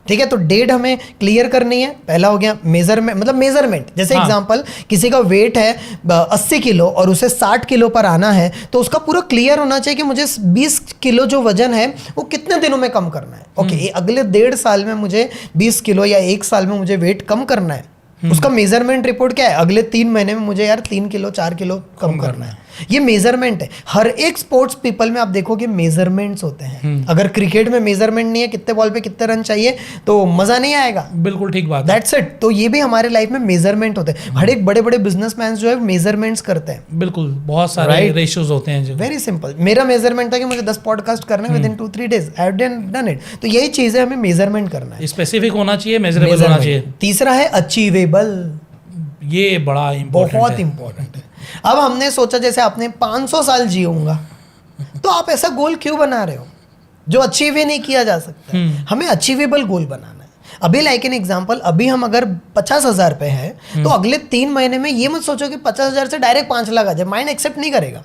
ठीक है, तो डेट हमें क्लियर करनी है। पहला हो गया मेजरमेंट, मतलब मेजरमेंट। जैसे एग्जांपल किसी का वेट है 80 किलो और उसे 60 किलो पर आना है, तो उसका पूरा क्लियर होना चाहिए कि मुझे 20 किलो जो वजन है वो कितने दिनों में कम करना है। ओके, अगले 1.5 साल में मुझे 20 किलो या 1 साल में मुझे वेट कम करना है, उसका मेजरमेंट रिपोर्ट क्या है, अगले 3 महीने में मुझे यार 3 किलो 4 किलो कम करना है। ये मेजरमेंट है। हर एक स्पोर्ट्स पीपल में आप देखोगे मेजरमेंट्स होते हैं। अगर क्रिकेट में मेजरमेंट नहीं है, कितने बॉल पे कितने रन चाहिए, तो मजा नहीं आएगा। बिल्कुल ठीक बात, दैट्स इट। तो ये भी हमारे लाइफ में मेजरमेंट होते हैं। हर एक बड़े बड़े बिजनेसमैन जो है मेजरमेंट्स करते हैं। बिल्कुल, बहुत सारे रेशियोज होते हैं। Very simple. मेरा मेजरमेंट था कि मुझे 10 पॉडकास्ट करने with in 2-3 days, I have done it. तो यही चीज है, हमें मेजरमेंट करना है, स्पेसिफिक होना चाहिए, मेजरेबल होना चाहिए। तीसरा है अचीवेबल, ये बड़ा बहुत इंपॉर्टेंट है। अब हमने सोचा जैसे आपने 500 साल जीऊंगा, तो आप ऐसा गोल क्यों बना रहे हो जो अचीव ही नहीं किया जा सकता। हमें अचीवेबल गोल बनाना है। अभी लाइक एन एग्जांपल, अभी हम अगर 50,000 पे है, तो अगले 3 महीने में ये मत सोचो कि 50,000 से डायरेक्ट 5 लाख आ जाए। माइंड एक्सेप्ट नहीं करेगा,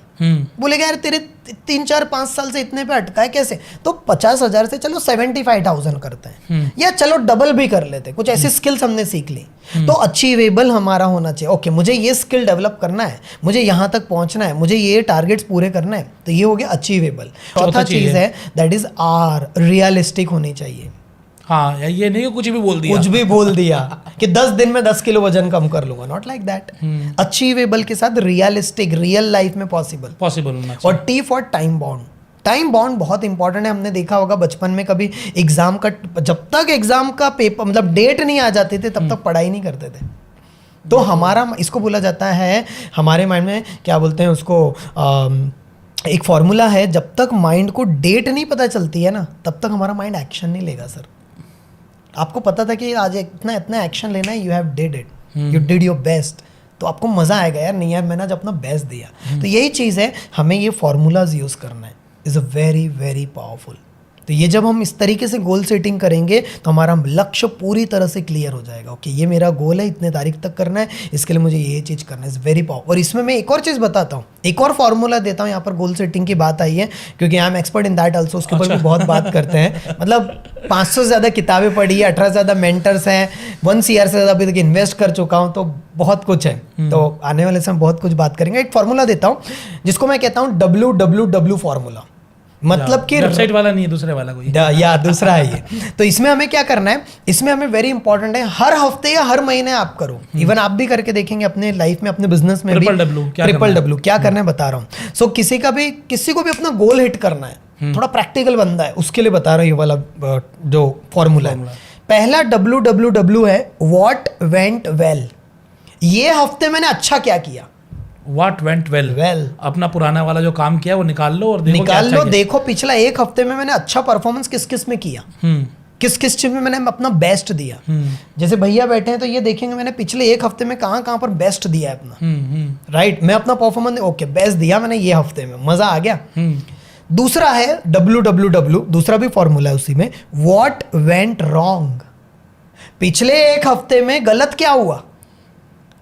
बोलेगा यार तेरे 3-4-5 साल से इतने पे अटका है कैसे। तो 50,000 से चलो 75,000 करते हैं, या चलो डबल भी कर लेते हैं। कुछ ऐसी स्किल्स हमने सीख ली, तो अचीवेबल हमारा होना चाहिए। ओके, मुझे ये स्किल डेवलप करना है, मुझे यहाँ तक पहुंचना है, मुझे ये टारगेट्स पूरे करना है, तो ये हो गया अचीवेबल। चौथा चीज है दैट इज आर, रियलिस्टिक होनी चाहिए। हाँ, ये नहीं कुछ भी बोल दिया कि 10 दिन में 10 किलो वजन कम कर लूंगा, नॉट लाइक दैट। अचीवेबल के साथ रियलिस्टिक, रियल लाइफ में पॉसिबल होना चाहिए। और T for time bound. Time bound बहुत इंपॉर्टेंट है। हमने देखा होगा बचपन में कभी एग्जाम का, जब तक एग्जाम का पेपर मतलब डेट नहीं आ जाती थी तब तक पढ़ाई नहीं करते थे। तो हमारा, इसको बोला जाता है हमारे माइंड में, क्या बोलते हैं उसको, एक फॉर्मूला है, जब तक माइंड को डेट नहीं पता चलती है ना, तब तक हमारा माइंड एक्शन नहीं लेगा। सर आपको पता था कि आज इतना इतना एक्शन लेना है, you have did it, you did your best, तो आपको मजा आएगा यार, नहीं यार मैंने आज अपना बेस्ट दिया। तो यही चीज़ है, हमें ये फॉर्मूलाज यूज़ करना है, is a very very powerful. तो ये जब हम इस तरीके से गोल सेटिंग करेंगे तो हमारा लक्ष्य पूरी तरह से क्लियर हो जाएगा। ओके, ये मेरा गोल है, इतने तारीख तक करना है, इसके लिए मुझे ये चीज़ करना है, इज़ वेरी पावर। और इसमें मैं एक और चीज़ बताता हूँ, एक और फार्मूला देता हूँ। यहाँ पर गोल सेटिंग की बात आई है क्योंकि I am expert in that also, उसके ऊपर भी बहुत बात करते हैं। मतलब 500 से ज़्यादा किताबें पढ़ी है, 18 से ज़्यादा मेंटर्स हैं, 1 CR से ज़्यादा अभी तक इन्वेस्ट कर चुका हूँ, तो बहुत कुछ है। तो आने वाले समय बहुत कुछ बात करेंगे। एक फार्मूला देता हूँ जिसको मैं कहता हूँ WWW फार्मूला, मतलब कि वेबसाइट वाला नहीं है, दूसरे वाला कोई या दूसरा है ये। तो इसमें हमें क्या करना है, इसमें हमें वेरी इंपॉर्टेंट है, हर हफ्ते या हर महीने आप करो। इवन आप भी करके देखेंगे अपने लाइफ में, अपने बिजनेस में भी। ट्रिपल क्या करना है बता रहा हूँ। सो किसी को भी अपना गोल हिट करना है, थोड़ा प्रैक्टिकल बंदा है, उसके लिए बता रहा हूँ ये वाला जो फॉर्मूला है। पहला WWW है व्हाट वेंट वेल। ये हफ्ते मैंने अच्छा क्या किया, What went well? अपना पुराना वाला जो काम किया वो निकाल लो और देखो पिछला 1 हफ्ते में मैंने अच्छा परफॉर्मेंस किस किस में किया, किस किस चीज में मैंने अपना बेस्ट दिया। जैसे भैया बैठे हैं तो ये देखेंगे मैंने पिछले 1 हफ्ते में कहाँ पर बेस्ट दिया है अपना। राइट, मैं अपना परफॉर्मेंस ओके बेस्ट दिया मैंने ये हफ्ते में, मजा आ गया। दूसरा है WWW, दूसरा भी फॉर्मूला है उसी में, व्हाट वेंट रॉन्ग। पिछले 1 हफ्ते में गलत क्या हुआ,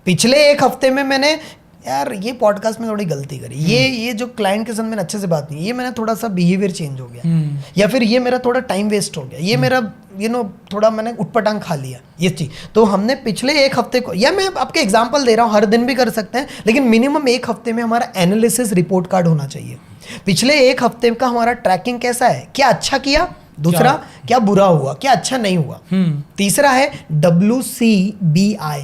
पिछले 1 हफ्ते में मैंने यार ये पॉडकास्ट में थोड़ी गलती करी, ये जो क्लाइंट के साथ मैंने अच्छे से बात नहीं, ये मैंने थोड़ा सा बिहेवियर चेंज हो गया, या फिर ये मेरा थोड़ा टाइम वेस्ट हो गया, ये मेरा थोड़ा मैंने उटपटांग खा लिया, ये चीज। तो हमने पिछले 1 हफ्ते को, या मैं आपके एग्जांपल दे रहा हूँ, हर दिन भी कर सकते हैं, लेकिन मिनिमम 1 हफ्ते में हमारा एनालिसिस रिपोर्ट कार्ड होना चाहिए। पिछले 1 हफ्ते का हमारा ट्रैकिंग कैसा है, क्या अच्छा किया, दूसरा क्या बुरा हुआ, क्या अच्छा नहीं हुआ। तीसरा है WCBI।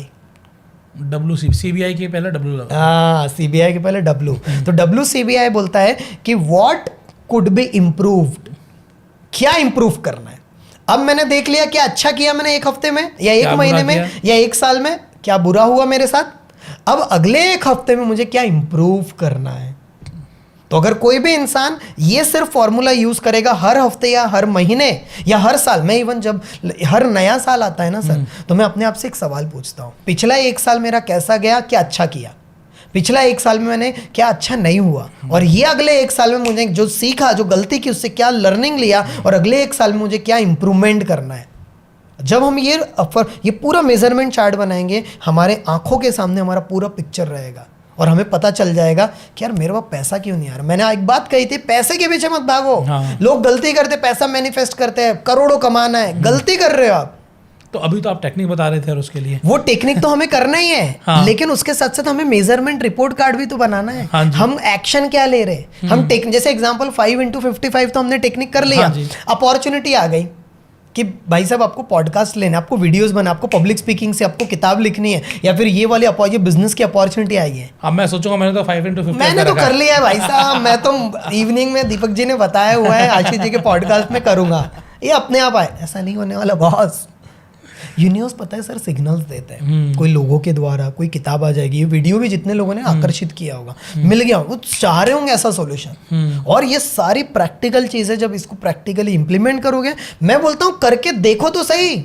CBI के पहले W लगा। CBI के पहले W। तो WCBI बोलता है कि व्हाट कुड बी इम्प्रूव्ड, क्या इंप्रूव करना है। अब मैंने देख लिया क्या अच्छा किया मैंने 1 हफ्ते में या 1 महीने में या 1 साल में, क्या बुरा हुआ मेरे साथ। अब अगले 1 हफ्ते में मुझे क्या इंप्रूव करना है। तो अगर कोई भी इंसान ये सिर्फ फॉर्मूला यूज करेगा हर हफ्ते या हर महीने या हर साल, मैं इवन जब हर नया साल आता है ना सर, तो मैं अपने आप से एक सवाल पूछता हूँ, पिछला 1 साल मेरा कैसा गया, क्या अच्छा किया, पिछला 1 साल में मैंने क्या अच्छा नहीं हुआ, और ये अगले 1 साल में मुझे जो सीखा, जो गलती की, उससे क्या लर्निंग लिया, और अगले 1 साल में मुझे क्या इंप्रूवमेंट करना है। जब हम ये पूरा मेजरमेंट चार्ट बनाएंगे, हमारे आंखों के सामने हमारा पूरा पिक्चर रहेगा और हमें पता चल जाएगा कि यार मेरे पास पैसा क्यों नहीं आ रहा। मैंने एक बात कही थी, पैसे के पीछे मत भागो। हाँ। लोग गलती करते, पैसा मैनिफेस्ट करते हैं, करोड़ों कमाना है, गलती कर रहे हो आप। तो अभी तो आप टेक्निक बता रहे थे और उसके लिए वो टेक्निक तो हमें करना ही है, हाँ। लेकिन उसके साथ साथ हमें मेजरमेंट रिपोर्ट कार्ड भी तो बनाना है। हाँ जी। हम एक्शन क्या ले रहे हैं, हम जैसे एग्जांपल 5x55 तो हमने टेक्निक कर लिया, हाँ जी। अपॉर्चुनिटी आ गई कि भाई साहब आपको पॉडकास्ट लेना, आपको वीडियोस बना, आपको पब्लिक स्पीकिंग से आपको किताब लिखनी है, या फिर ये वाली ये बिजनेस की अपॉर्चुनिटी आई है। अब मैं सोचूंगा मैंने तो 5x50 मैंने तो कर लिया है भाई साहब, मैं तो इवनिंग में दीपक जी ने बताया हुआ है आशीष जी के पॉडकास्ट में करूंगा, ये अपने आप आए, ऐसा नहीं होने वाला बॉस। यूनिवर्स पता है सर सिग्नल्स देते हैं, कोई लोगों के द्वारा कोई किताब आ जाएगी, ये वीडियो भी जितने लोगों ने आकर्षित किया होगा, मिल गया होगा, वो चाह रहे होंगे ऐसा सॉल्यूशन। और ये सारी प्रैक्टिकल चीजें जब इसको प्रैक्टिकली इंप्लीमेंट करोगे, मैं बोलता हूँ करके देखो तो सही,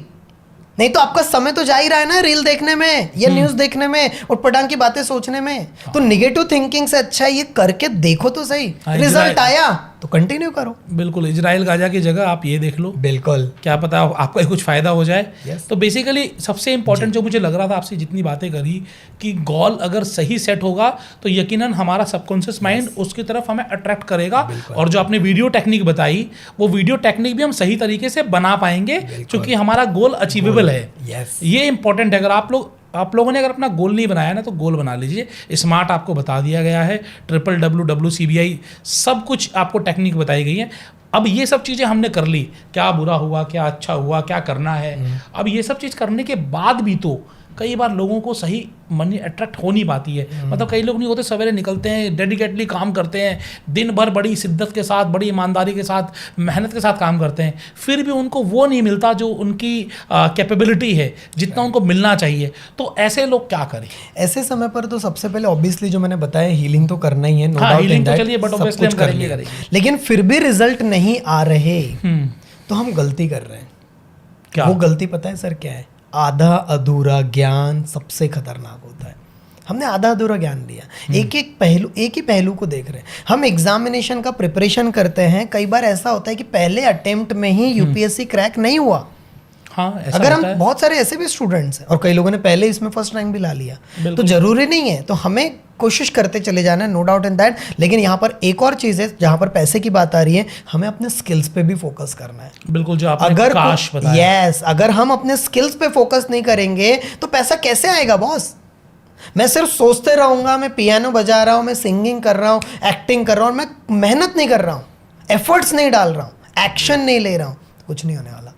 नहीं तो आपका समय तो जा ही रहा है ना रील देखने में या न्यूज देखने में, उटपटांग की बातें सोचने में। तो निगेटिव थिंकिंग से अच्छा है ये करके देखो तो सही, रिजल्ट आया तो कंटिन्यू करो। बिल्कुल, इजराइल गाजा की जगह आप ये देख लो, बिल्कुल, क्या पता आपका कुछ फायदा हो जाए। Yes. तो बेसिकली सबसे इंपॉर्टेंट जो मुझे लग रहा था आपसे जितनी बातें करी, कि गोल अगर सही सेट होगा तो यकीनन हमारा सबकॉन्शियस माइंड उसकी तरफ हमें अट्रैक्ट करेगा। और जो आपने वीडियो टेक्निक बताई, वो वीडियो टेक्निक भी हम सही तरीके से बना पाएंगे क्योंकि हमारा गोल अचीवेबल है। yes. ये इंपॉर्टेंट है। अगर आप लोगों ने अगर अपना गोल नहीं बनाया ना, तो गोल बना लीजिए। स्मार्ट आपको बता दिया गया है, www.cbi सब कुछ आपको टेक्निक बताई गई है। अब ये सब चीज़ें हमने कर ली, क्या बुरा हुआ, क्या अच्छा हुआ, क्या करना है। अब ये सब चीज़ करने के बाद भी तो कई बार लोगों को सही मनी अट्रैक्ट हो नहीं पाती है। मतलब कई लोग नहीं होते, सवेरे निकलते हैं, डेडिकेटली काम करते हैं, दिन भर बड़ी शिद्दत के साथ, बड़ी ईमानदारी के साथ, मेहनत के साथ काम करते हैं, फिर भी उनको वो नहीं मिलता जो उनकी कैपेबिलिटी है, जितना उनको मिलना चाहिए। तो ऐसे लोग क्या करें? ऐसे समय पर तो सबसे पहले ऑब्वियसली जो मैंने बताया, हीलिंग तो करना ही है, नो डाउट। हीलिंग तो चलिए, बट ऑब्वियसली हम करेंगे। लेकिन फिर भी रिजल्ट नहीं आ रहे तो हम गलती कर रहे हैं। क्या वो गलती पता है सर क्या है? आधा अधूरा ज्ञान सबसे खतरनाक होता है। हमने आधा अधूरा ज्ञान दिया, एक ही पहलू को देख रहे हैं। हम एग्जामिनेशन का प्रिपरेशन करते हैं, कई बार ऐसा होता है कि पहले अटेम्प्ट में ही यूपीएससी क्रैक नहीं हुआ। हाँ, ऐसा अगर होता हम है। बहुत सारे ऐसे भी स्टूडेंट्स हैं और कई लोगों ने पहले इसमें फर्स्ट रैंक भी ला लिया, तो जरूरी नहीं है। तो हमें कोशिश करते चले जाना है, नो डाउट इन दैट। लेकिन यहाँ पर एक और चीज़ है, जहाँ पर पैसे की बात आ रही है, हमें अपने स्किल्स पे भी फोकस करना है। बिल्कुल, जो आपने काश बताया। यस, अगर हम अपने स्किल्स पे फोकस नहीं करेंगे तो पैसा कैसे आएगा बॉस? मैं सिर्फ सोचते रहूँगा, मैं पियानो बजा रहा हूँ, मैं सिंगिंग कर रहा हूँ, एक्टिंग कर रहा हूँ, मैं मेहनत नहीं कर रहा हूँ, एफर्ट्स नहीं डाल रहा हूँ, एक्शन नहीं ले रहा हूँ, कुछ नहीं होने वाला।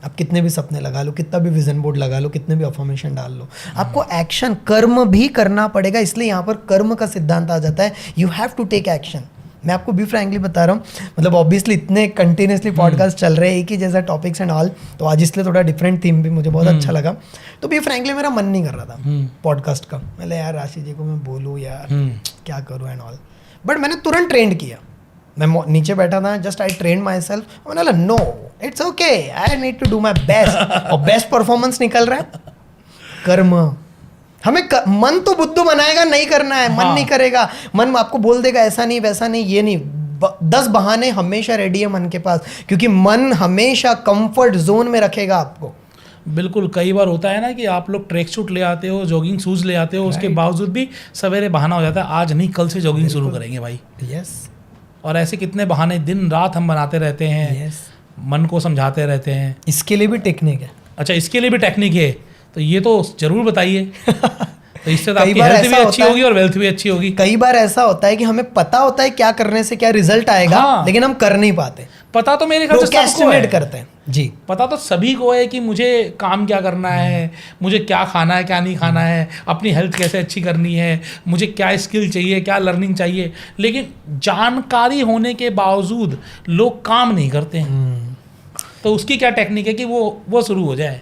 आप कितने भी सपने लगा लो, कितना भी विजन बोर्ड लगा लो, कितने भी अफर्मेशन डाल लो, आपको एक्शन, कर्म भी करना पड़ेगा। इसलिए यहाँ पर कर्म का सिद्धांत आ जाता है, you have to take action. मैं आपको बी फ्रैंकली बता रहा हूँ, मतलब ऑब्वियसली इतने कंटिन्यूसली पॉडकास्ट चल रहे हैं, एक ही जैसा टॉपिक्स एंड ऑल, तो आज इसलिए थोड़ा डिफरेंट थीम भी मुझे बहुत अच्छा लगा। तो बी फ्रैंकली मेरा मन नहीं कर रहा था पॉडकास्ट का। मैंने यार राशि जी को मैं बोलूँ यार क्या करूँ एंड ऑल, बट मैंने तुरंत ट्रेंड किया। मैं नीचे बैठा था, just I train myself, मैंने बोला no it's okay, I need to do my best. और बेस्ट परफॉर्मेंस निकल रहा है। कर्म, हमें मन तो बुद्धू बनाएगा, नहीं करना है, मन नहीं करेगा, मन आपको बोल देगा ऐसा नहीं वैसा नहीं ये नहीं, 10 बहाने हमेशा रेडी है मन के पास, क्योंकि मन हमेशा कंफर्ट जोन में रखेगा आपको। बिल्कुल, कई बार होता है ना कि आप लोग ट्रैक सूट ले आते हो, जॉगिंग शूज ले आते हो, उसके बावजूद भी सवेरे बहाना हो जाता है, आज नहीं कल से जॉगिंग शुरू करेंगे भाई। यस, और ऐसे कितने बहाने दिन रात हम बनाते रहते हैं, मन को समझाते रहते हैं। इसके लिए भी टेक्निक है। अच्छा, इसके लिए भी टेक्निक है, तो ये तो जरूर बताइए। तो इससे तो आपकी हेल्थ भी अच्छी होगी और वेल्थ भी अच्छी होगी। कई बार ऐसा होता है कि हमें पता होता है क्या करने से क्या रिजल्ट आएगा, लेकिन हम कर नहीं पाते। पता तो मेरे ख्याल से सबको है, करते हैं जी, पता तो सभी को है कि मुझे काम क्या करना है, मुझे क्या खाना है, क्या नहीं खाना है, अपनी हेल्थ कैसे अच्छी करनी है, मुझे क्या स्किल चाहिए, क्या लर्निंग चाहिए, लेकिन जानकारी होने के बावजूद लोग काम नहीं करते हैं। तो उसकी क्या टेक्निक है कि वो शुरू हो जाए?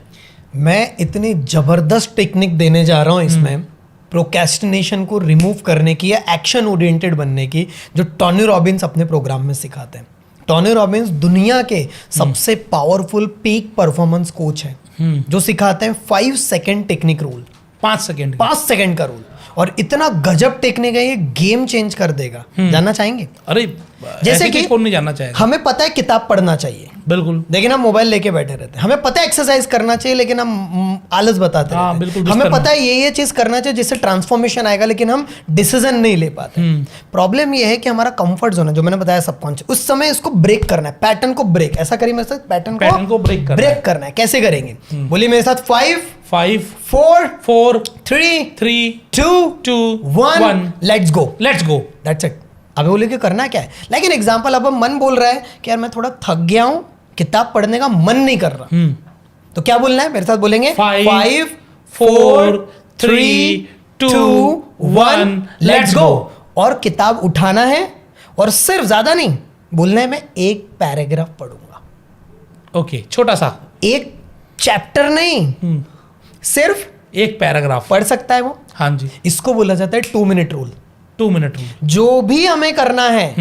मैं इतनी जबरदस्त टेक्निक देने जा रहा हूँ इसमें प्रोक्रेस्टिनेशन को रिमूव करने की या एक्शन ओरिएंटेड बनने की, जो टोनी रॉबिन्स अपने प्रोग्राम में सिखाते हैं। टोनी रॉबिन्स दुनिया के सबसे पावरफुल पीक परफॉर्मेंस कोच हैं, जो सिखाते हैं 5 सेकंड टेक्निक रूल, 5 सेकंड का रूल। और इतना गजब टेक्निक है, ये गेम चेंज कर देगा। जानना चाहेंगे? अरे जैसे कि कौन नहीं जानना चाहेगा। हमें पता है किताब पढ़ना चाहिए, बिल्कुल, लेकिन हम मोबाइल लेके बैठे रहते हैं। हमें पता है एक्सरसाइज करना चाहिए, लेकिन हम आलस बताते रहते हैं। बिल्कुल, हमें पता है ये चीज करना चाहिए जिससे ट्रांसफॉर्मेशन आएगा, लेकिन हम डिसीजन नहीं ले पाते। प्रॉब्लम ये है कि हमारा कंफर्ट जोन है, जो मैंने बताया सबकॉन्शियस, उस समय इसको ब्रेक करना है, पैटर्न को ब्रेक। ऐसा करिए मेरे साथ, पैटर्न को ब्रेक करना है। कैसे करेंगे? बोलिए मेरे साथ, 5 4 3 2 1 लेट्स गो। That's it. अब बोले कि करना क्या है। लाइक एन एग्जाम्पल, अब मन बोल रहा है कि यार मैं थोड़ा थक गया हूं, किताब पढ़ने का मन नहीं कर रहा, तो क्या बोलना है? मेरे साथ बोलेंगे 5 4 3 2 1 लेट्स गो। और किताब उठाना है, और सिर्फ ज्यादा नहीं बोलना है, मैं एक पैराग्राफ पढ़ूंगा। ओके, छोटा सा, एक चैप्टर नहीं, सिर्फ एक पैराग्राफ पढ़ सकता है वो। हाँ जी, इसको बोला जाता है 2 मिनट रूल। 2 minute rule. जो भी हमें करना है,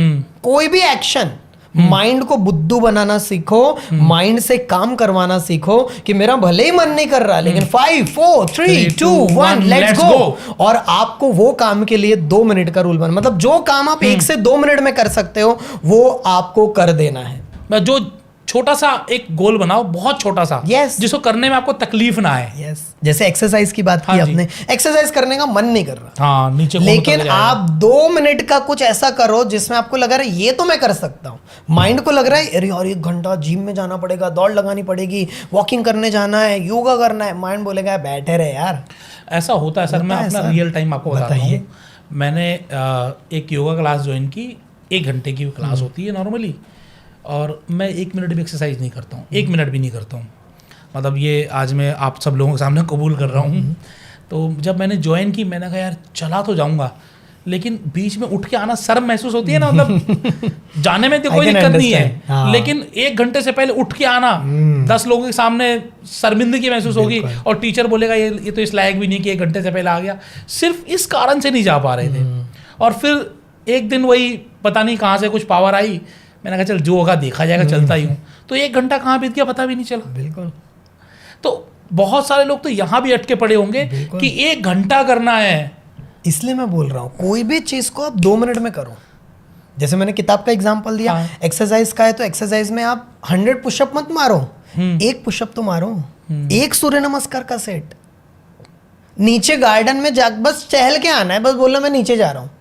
कोई भी एक्शन, माइंड को बुद्धू बनाना सीखो, माइंड से काम करवाना सीखो कि मेरा भले ही मन नहीं कर रहा, लेकिन 5 4 3 2 1 लेट्स गो। और आपको वो काम के लिए 2 मिनट का रूल बना, मतलब जो काम आप 1 से 2 मिनट में कर सकते हो, वो आपको कर देना है। जो छोटा सा एक गोल बनाओ, बहुत छोटा सा, जिसको करने में आपको तकलीफ ना आए। जैसे एक्सरसाइज की बात की आपने, एक्सरसाइज करने का मन नहीं कर रहा, नीचे, लेकिन आप 2 मिनट का कुछ ऐसा करो जिसमें आपको लग रहा है ये तो मैं कर सकता हूँ। माइंड को लग रहा है अरे यार 1 घंटा जिम में जाना पड़ेगा, दौड़ लगानी पड़ेगी, वॉकिंग करने जाना है, योगा करना है। माइंड बोलेगा बैठे रहे यार। ऐसा होता है सर। मैं अपना रियल टाइम आपको बताता हूँ। मैंने एक योगा क्लास ज्वाइन की, 1 घंटे की क्लास होती है नॉर्मली, और मैं 1 मिनट भी एक्सरसाइज नहीं करता हूँ, 1 मिनट भी नहीं करता हूँ। मतलब ये आज मैं आप सब लोगों के सामने कबूल कर रहा हूँ। तो जब मैंने ज्वाइन की, मैंने कहा यार चला तो जाऊँगा, लेकिन बीच में उठ के आना शर्म महसूस होती है ना, मतलब जाने में तो कोई दिक्कत नहीं है, लेकिन 1 घंटे से पहले उठ के आना, 10 लोगों के सामने शर्मिंदगी महसूस होगी, और टीचर बोलेगा ये तो इस लायक भी नहीं कि 1 घंटे से पहले आ गया। सिर्फ इस कारण से नहीं जा पा रहे थे। और फिर एक दिन वही पता नहीं कहाँ से कुछ पावर आई, मैंने कहा चल जो होगा देखा जाएगा, चलता ही हूँ। तो 1 घंटा कहाँ बीत गया पता भी नहीं चला। बिल्कुल। तो बहुत सारे लोग तो यहाँ भी अटके पड़े होंगे कि 1 घंटा करना है। इसलिए मैं बोल रहा हूँ कोई भी चीज़ को आप 2 मिनट में करो। जैसे मैंने किताब का एग्जाम्पल दिया, एक्सरसाइज का है तो एक्सरसाइज में आप 100 पुशअप मत मारो, 1 पुशअप तो मारो, 1 सूर्य नमस्कार का सेट, नीचे गार्डन में जा बस टहल के आना है, बस बोलो मैं नीचे जा रहा हूँ।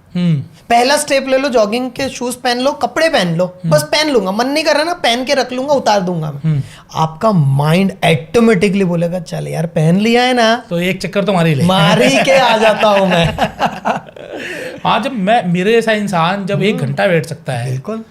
पहला स्टेप ले लो, जॉगिंग के शूज पहन लो, कपड़े पहन लो, बस पहन लूंगा, मन नहीं कर रहा ना, पहन के रख लूंगा, उतार दूंगा मैं। आपका माइंड ऑटोमेटिकली बोलेगा चल यार पहन लिया है ना, तो एक चक्कर तो मार ही के आ जाता हूं मैं। हाँ, जब मेरे जैसा इंसान जब 1 घंटा बैठ सकता है, बिल्कुल,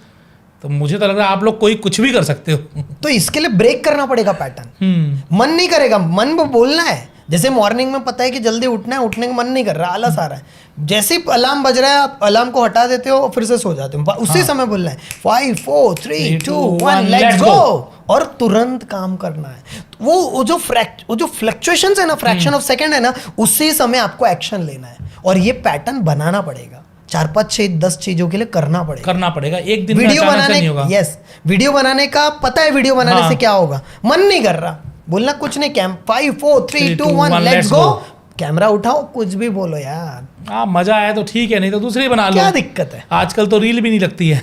तो मुझे तो लग रहा है आप लोग कोई कुछ भी कर सकते हो। तो इसके लिए ब्रेक करना पड़ेगा पैटर्न। मन नहीं करेगा, मन वो बोलना है। जैसे मॉर्निंग में पता है कि जल्दी उठना है, उठने का मन नहीं कर रहा, आलस आ रहा है, जैसे ही अलार्म बज रहा है आप अलार्म को हटा देते हो, फिर से सो जाते हो, उसी समय बोलना है 5 4 3 2 1 लेट्स गो, और तुरंत काम करना है। वो जो फ्लक्चुएशंस है ना, फ्रैक्शन ऑफ सेकंड है ना, उसी समय आपको एक्शन लेना है, और ये पैटर्न बनाना पड़ेगा। 4 5 6 10 चीजों के लिए करना पड़ेगा। एक दिन वीडियो बनाने, वीडियो बनाने का पता है, वीडियो बनाने से क्या होगा, मन नहीं कर रहा, बोलना कुछ नहीं, 5 4 3 2 1 लेट्स गो, कैमरा उठाओ, कुछ भी बोलो यार। मजा आया तो ठीक है, नहीं तो दूसरी बना लो, क्या दिक्कत है। आजकल तो रील भी नहीं लगती है।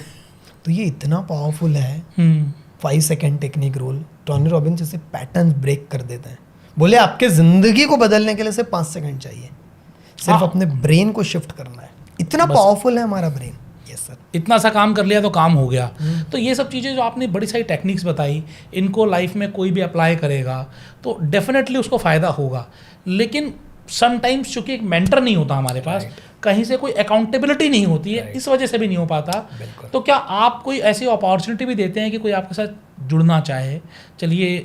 तो ये इतना पावरफुल है 5 second technique rule. Tony Robbins इसे पैटर्न ब्रेक कर देता है। बोले आपके जिंदगी को बदलने के लिए सिर्फ 5 सेकंड चाहिए, सिर्फ अपने ब्रेन को शिफ्ट करना है। इतना पावरफुल है हमारा ब्रेन। सर, इतना सा काम कर लिया तो काम हो गया। तो ये सब चीज़ें जो आपने बड़ी सारी टेक्निक्स बताई, इनको लाइफ में कोई भी अप्लाई करेगा तो डेफिनेटली उसको फ़ायदा होगा। लेकिन समटाइम्स चूंकि एक मेंटर नहीं होता हमारे पास, कहीं से कोई अकाउंटेबिलिटी नहीं होती है, इस वजह से भी नहीं हो पाता। तो क्या आप कोई ऐसी अपॉर्चुनिटी भी देते हैं कि कोई आपके साथ जुड़ना चाहे, चलिए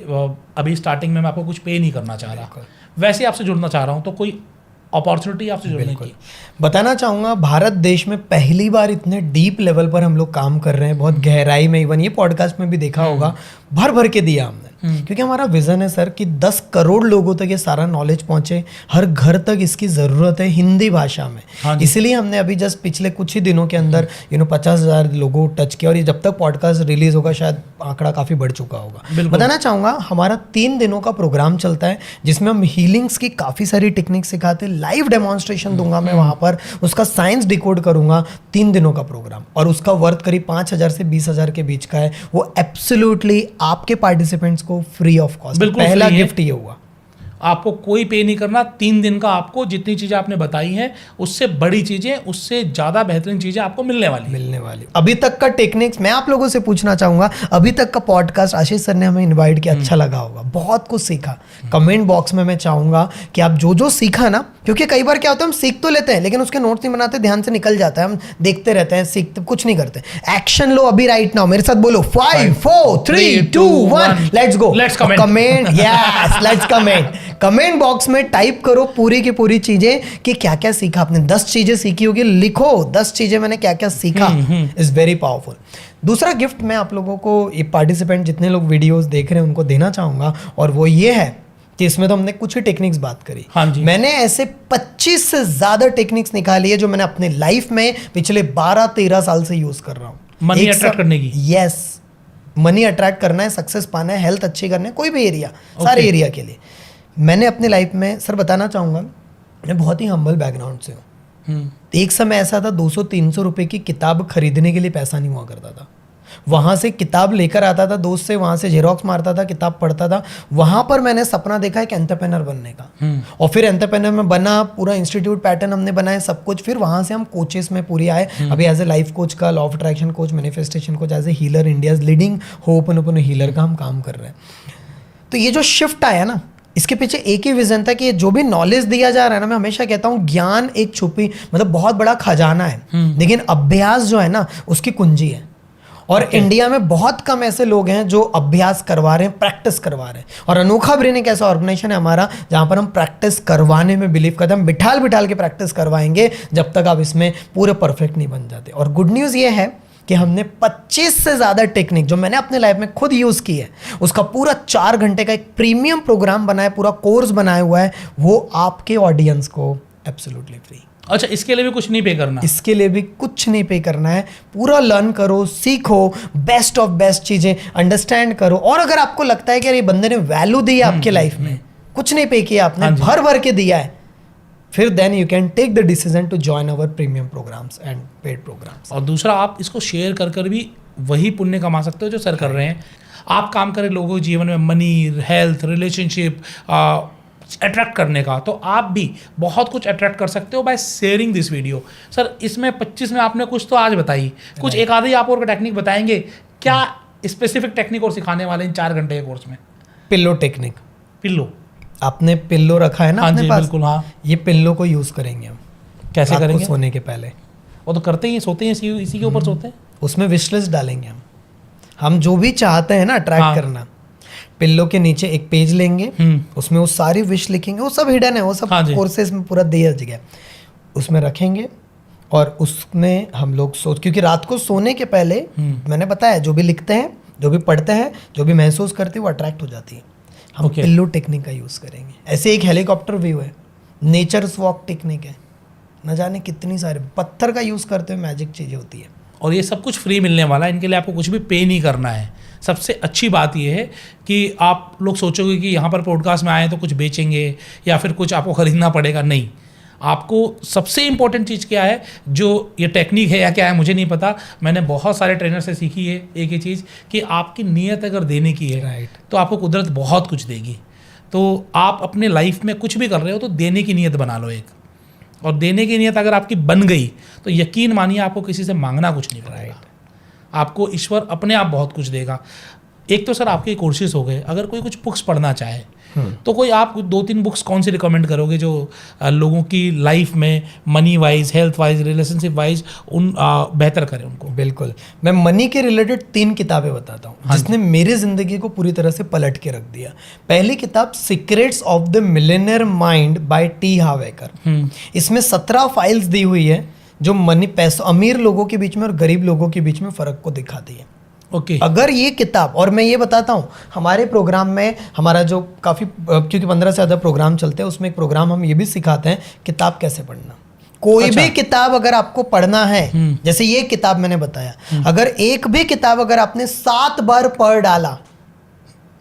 अभी स्टार्टिंग में मैं आपको कुछ पे नहीं करना चाह रहा, वैसे आपसे जुड़ना चाह रहा हूँ, तो कोई अपॉर्चुनिटी आपसे जुड़ने की? बताना चाहूँगा, भारत देश में पहली बार इतने डीप लेवल पर हम लोग काम कर रहे हैं, बहुत गहराई में। इवन ये पॉडकास्ट में भी देखा होगा, भर भर के दिया हमने। क्योंकि हमारा विजन है सर कि 10 करोड़ लोगों तक ये सारा नॉलेज पहुंचे, हर घर तक इसकी ज़रूरत है हिंदी भाषा में। इसलिए हमने अभी जस्ट पिछले कुछ ही दिनों के अंदर 50,000 लोगों को टच किया, और ये जब तक पॉडकास्ट रिलीज होगा शायद आंकड़ा काफ़ी बढ़ चुका होगा। बताना चाहूँगा हमारा 3 दिनों का प्रोग्राम चलता है जिसमें हम हीलिंग्स की काफ़ी सारी टेक्निक सिखाते हैं, लाइव डेमोन्स्ट्रेशन दूंगा मैं वहाँ पर, उसका साइंस डिकोड करूंगा। 3 दिनों का प्रोग्राम, और उसका वर्थ करीब 5,000 से 20,000 के बीच का है। वो एब्सोल्युटली आपके पार्टिसिपेंट्स को फ्री ऑफ कॉस्ट, पहला गिफ्ट ये हुआ। आपको कोई पे नहीं करना। 3 दिन का आपको जितनी चीज़ें आपने बताई हैं उससे बड़ी चीज़ें, उससे ज़्यादा बेहतरीन चीज़ें आपको मिलने वाली। अभी तक का टेक्निक्स मैं आप लोगों से पूछना चाहूँगा, अभी तक का पॉडकास्ट आशीष सर ने हमें इनवाइट किया, अच्छा लगा होगा, बहुत कुछ सीखा। कमेंट बॉक्स में मैं चाहूँगा कि आप जो जो सीखा ना, क्योंकि कई बार क्या होता है हम सीख तो लेते हैं लेकिन उसके नोट्स नहीं बनाते, ध्यान से निकल जाता है, हम देखते रहते हैं, सीखते कुछ नहीं करते। एक्शन लो अभी राइट नाउ, मेरे साथ बोलो 5 4 3 2 1 let's go. Comment, yes let's comment box में टाइप करो पूरी की पूरी चीजें कि क्या क्या सीखा आपने। 10 चीजें सीखी होगी, लिखो 10 चीजें मैंने क्या क्या सीखा। Is very powerful. दूसरा गिफ्ट मैं आप लोगों को, ये पार्टिसिपेंट जितने लोग वीडियोस देख रहे हैं उनको देना चाहूंगा, और वो ये है कि इसमें तो हमने कुछ ही टेक्निक्स बात करी। मैंने ऐसे 25 से ज्यादा टेक्निक्स निकाली है जो मैंने अपने लाइफ में पिछले 12-13 साल से यूज कर रहा हूँ मनी अट्रैक्ट करने की। यस, मनी अट्रैक्ट करना है, सक्सेस पाना है, हेल्थ अच्छी करना है, कोई भी एरिया, सारे एरिया के लिए। मैंने अपनी लाइफ में सर बताना चाहूँगा, मैं बहुत ही हम्बल बैकग्राउंड से हूँ। एक समय ऐसा था 200-300 रुपए की किताब खरीदने के लिए पैसा नहीं हुआ करता था। वहाँ से किताब लेकर आता था दोस्त से, वहाँ से जेरोक्स मारता था, किताब पढ़ता था। वहाँ पर मैंने सपना देखा एक एंटरप्रेन्योर बनने का, और फिर एंटरप्रेन्योर में बना, पूरा इंस्टीट्यूट पैटर्न हमने बनाया, सब कुछ। फिर वहाँ से हम कोचेस में पूरी आए। अभी एज ए लाइफ कोच का, law of attraction coach, manifestation coach, as a healer, India's leading ho'oponopono healer का हम काम कर रहे हैं। तो ये जो शिफ्ट आया ना, इसके पीछे एक ही विजन था कि जो भी नॉलेज दिया जा रहा है ना, मैं हमेशा कहता हूँ ज्ञान एक छुपी, मतलब बहुत बड़ा खजाना है, लेकिन अभ्यास जो है ना उसकी कुंजी है। और इंडिया में बहुत कम ऐसे लोग हैं जो अभ्यास करवा रहे हैं, प्रैक्टिस करवा रहे हैं। और अनोखा ब्रेन एक ऐसा ऑर्गेनाइजेशन है हमारा जहाँ पर हम प्रैक्टिस करवाने में बिलीव करते हैं। हम बिठाल के प्रैक्टिस करवाएंगे जब तक आप इसमें पूरे परफेक्ट नहीं बन जाते। और गुड न्यूज़ ये है कि हमने 25 से ज़्यादा टेक्निक जो मैंने अपने लाइफ में खुद यूज़ की है, उसका पूरा 4 घंटे का एक प्रीमियम प्रोग्राम बनाया, पूरा कोर्स बनाया हुआ है, वो आपके ऑडियंस को एब्सोल्युटली फ्री। अच्छा, इसके लिए भी कुछ नहीं पे करना? इसके लिए भी कुछ नहीं पे करना है। पूरा लर्न करो, सीखो, बेस्ट ऑफ बेस्ट चीज़ें अंडरस्टैंड करो। और अगर आपको लगता है कि ये बंदे ने वैल्यू दी है आपके लाइफ में, कुछ नहीं पे किया आपने, भर भर के दिया है, फिर then you can take the decision to join our premium programs and paid programs. और दूसरा, आप इसको शेयर कर भी वही पुण्य कमा सकते हो जो सर कर रहे हैं। आप काम करें लोगों के जीवन में मनी, हेल्थ, रिलेशनशिप अट्रैक्ट करने का, तो आप भी बहुत कुछ अट्रैक्ट कर सकते हो by sharing this video. Sir, इसमें 25 में आपने कुछ तो आज बताई, कुछ एक आधी आप और टेक्निक बताएंगे क्या? स्पेसिफिक टेक्निक और सिखाने वाले इन 4 घंटे के कोर्स में? Pillow technique. पिल्लो, आपने पिल्लो रखा है ना अपने पास? बिल्कुल, हाँ। ये पिल्लो को यूज करेंगे हम। कैसे करेंगे? सोने के पहले। वो तो करते ही, सोते हैं इसी के ऊपर सोते हैं। उसमें विश लिस्ट डालेंगे हम जो भी चाहते हैं ना अट्रैक्ट करना। पिल्लो के नीचे एक पेज लेंगे, उसमें वो सारी विश लिखेंगे, वो सब हिडन है, वो सब कोर्सेज में पूरा दिया गया, उसमें रखेंगे। और उसमें हम लोग क्योंकि रात को सोने के पहले मैंने बताया जो भी लिखते हैं, जो भी पढ़ते हैं, जो भी महसूस करते हैं, वो अट्रैक्ट हो जाती है। हम पिल्लो टेक्निक का यूज़ करेंगे। ऐसे एक हेलीकॉप्टर व्यू है, नेचर्स वॉक टेक्निक है, न जाने कितनी सारे पत्थर का यूज़ करते हुए मैजिक चीज़ें होती है। और ये सब कुछ फ्री मिलने वाला है, इनके लिए आपको कुछ भी पे नहीं करना है। सबसे अच्छी बात यह है कि आप लोग सोचोगे कि यहाँ पर पॉडकास्ट में आए तो कुछ बेचेंगे या फिर कुछ आपको ख़रीदना पड़ेगा। नहीं, आपको सबसे इम्पोर्टेंट चीज़ क्या है, जो ये टेक्निक है या क्या है मुझे नहीं पता, मैंने बहुत सारे ट्रेनर से सीखी है एक ही चीज़ कि आपकी नीयत अगर देने की है तो आपको कुदरत बहुत कुछ देगी। तो आप अपने लाइफ में कुछ भी कर रहे हो तो देने की नीयत बना लो एक, और देने की नीयत अगर आपकी बन गई तो यकीन मानिए आपको किसी से मांगना कुछ नहीं पड़ेगा। आपको ईश्वर अपने आप बहुत कुछ देगा। एक तो सर आपके कोर्सेज हो गए, अगर कोई कुछ बुक्स पढ़ना चाहे तो कोई आप 2-3 बुक्स कौन सी रिकमेंड करोगे जो लोगों की लाइफ में money wise, health wise, relationship wise बेहतर करें उनको? बिल्कुल, मैं मनी के रिलेटेड 3 किताबें बताता हूँ जिसने मेरी ज़िंदगी को पूरी तरह से पलट के रख दिया। पहली किताब secrets of the millionaire mind by T Harv Eker. इसमें 17 फाइल्स दी हुई है जो मनी, पैसा, अमीर लोगों के बीच में और गरीब लोगों के बीच में फ़र्क को दिखाती है। ओके। अगर ये किताब, और मैं ये बताता हूँ हमारे प्रोग्राम में, हमारा जो काफ़ी, क्योंकि 15 से ज़्यादा प्रोग्राम चलते हैं, उसमें एक प्रोग्राम हम ये भी सिखाते हैं किताब कैसे पढ़ना। कोई भी किताब अगर आपको पढ़ना है, जैसे ये किताब मैंने बताया, अगर एक भी किताब अगर आपने 7 बार पढ़ डाला,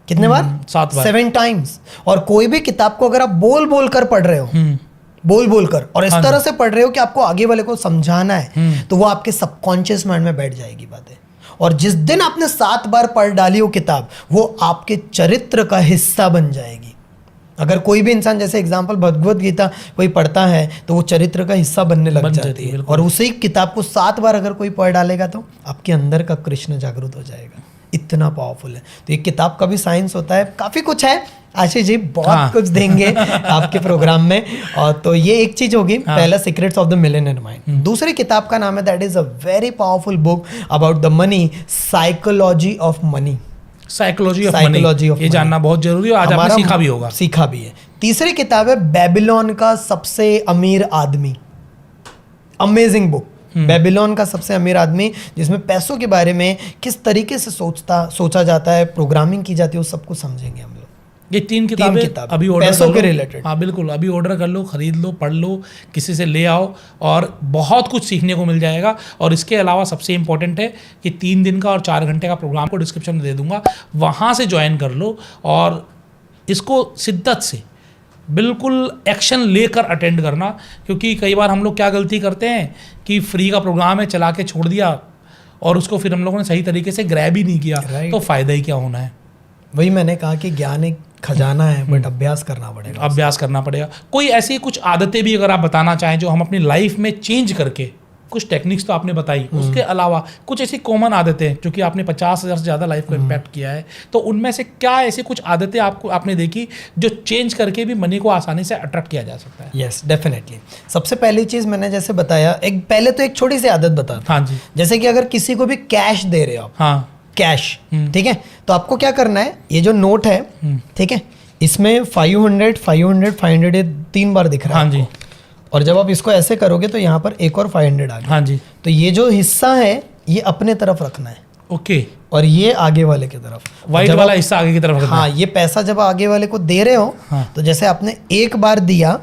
कितने बार? 7 बार, 7 टाइम्स। और कोई भी किताब को अगर आप बोल बोल कर पढ़ रहे हो, बोल बोल कर, और इस तरह से पढ़ रहे हो कि आपको आगे वाले को समझाना है, तो वो आपके सबकॉन्शियस माइंड में बैठ जाएगी बातें। और जिस दिन आपने 7 बार पढ़ डाली वो किताब, वो आपके चरित्र का हिस्सा बन जाएगी। अगर कोई भी इंसान, जैसे एग्जांपल भगवत गीता कोई पढ़ता है, तो वो चरित्र का हिस्सा बनने लग जाती है। और उसी किताब को 7 बार अगर कोई पढ़ डालेगा, तो आपके अंदर का कृष्ण जागृत हो जाएगा। इतना पावरफुल है। तो ये किताब का भी साइंस होता है, काफ़ी कुछ है। आशीष जी बहुत कुछ देंगे आपके प्रोग्राम में। और तो ये एक चीज होगी, पहला secrets of the millionaire mind. दूसरी किताब का नाम है, that is a very powerful book about the money, psychology of money. Psychology of money, ये जानना बहुत जरूरी है, आज आपने सीखा भी होगा। सीखा भी है। तीसरी किताब है बेबीलोन का सबसे अमीर आदमी। अमेजिंग बुक, बेबीलोन का सबसे अमीर आदमी, जिसमें पैसों के बारे में किस तरीके से सोचा जाता है, प्रोग्रामिंग की जाती है, वो सब कुछ समझेंगे हम लोग। ये 3 किताबें अभी ऑर्डर पैसों के रिलेटेड। हाँ बिल्कुल, अभी ऑर्डर कर लो, खरीद लो, पढ़ लो, किसी से ले आओ, और बहुत कुछ सीखने को मिल जाएगा। और इसके अलावा सबसे इम्पोर्टेंट है कि 3 दिन का और 4 घंटे का प्रोग्राम को डिस्क्रिप्शन में दे दूंगा, वहाँ से ज्वाइन कर लो और इसको शिद्दत से बिल्कुल एक्शन लेकर अटेंड करना। क्योंकि कई बार हम लोग क्या गलती करते हैं कि फ्री का प्रोग्राम है, चला के छोड़ दिया, और उसको फिर हम लोगों ने सही तरीके से ग्रैब ही नहीं किया, तो फ़ायदा ही क्या होना है। वही मैंने कहा कि ज्ञान एक खजाना है, बट अभ्यास करना पड़ेगा। अभ्यास करना पड़ेगा। कोई ऐसी कुछ आदतें भी अगर आप बताना चाहें जो हम अपनी लाइफ में चेंज करके, कुछ टेक्निक्स तो आपने बताई, उसके अलावा कुछ ऐसी कॉमन आदतें जो कि आपने 50,000 से ज़्यादा लाइफ को इम्पैक्ट किया है, तो उनमें से क्या ऐसी कुछ आदतें आपने देखी जो चेंज करके भी मनी को आसानी से अट्रैक्ट किया जा सकता है? Yes, definitely. सबसे पहली चीज़ मैंने जैसे बताया, पहले तो एक छोटी सी आदत बता। हाँ जी। जैसे कि अगर किसी को भी कैश दे रहे हो आप, हाँ, कैश, ठीक है, तो आपको क्या करना है, ये जो नोट है, ठीक है, इसमें 500, 500, 500 ये 3 बार दिख रहा है। हाँ जी। और जब आप इसको ऐसे करोगे तो यहाँ पर एक और 500 आ गया। हाँ जी। तो ये जो हिस्सा है ये अपने तरफ रखना है। ओके। और ये आगे वाले की तरफ, वाइट वाला हिस्सा आगे की तरफ रखना है। हाँ, ये पैसा जब आगे वाले को दे रहे हो, तो जैसे आपने एक बार दिया,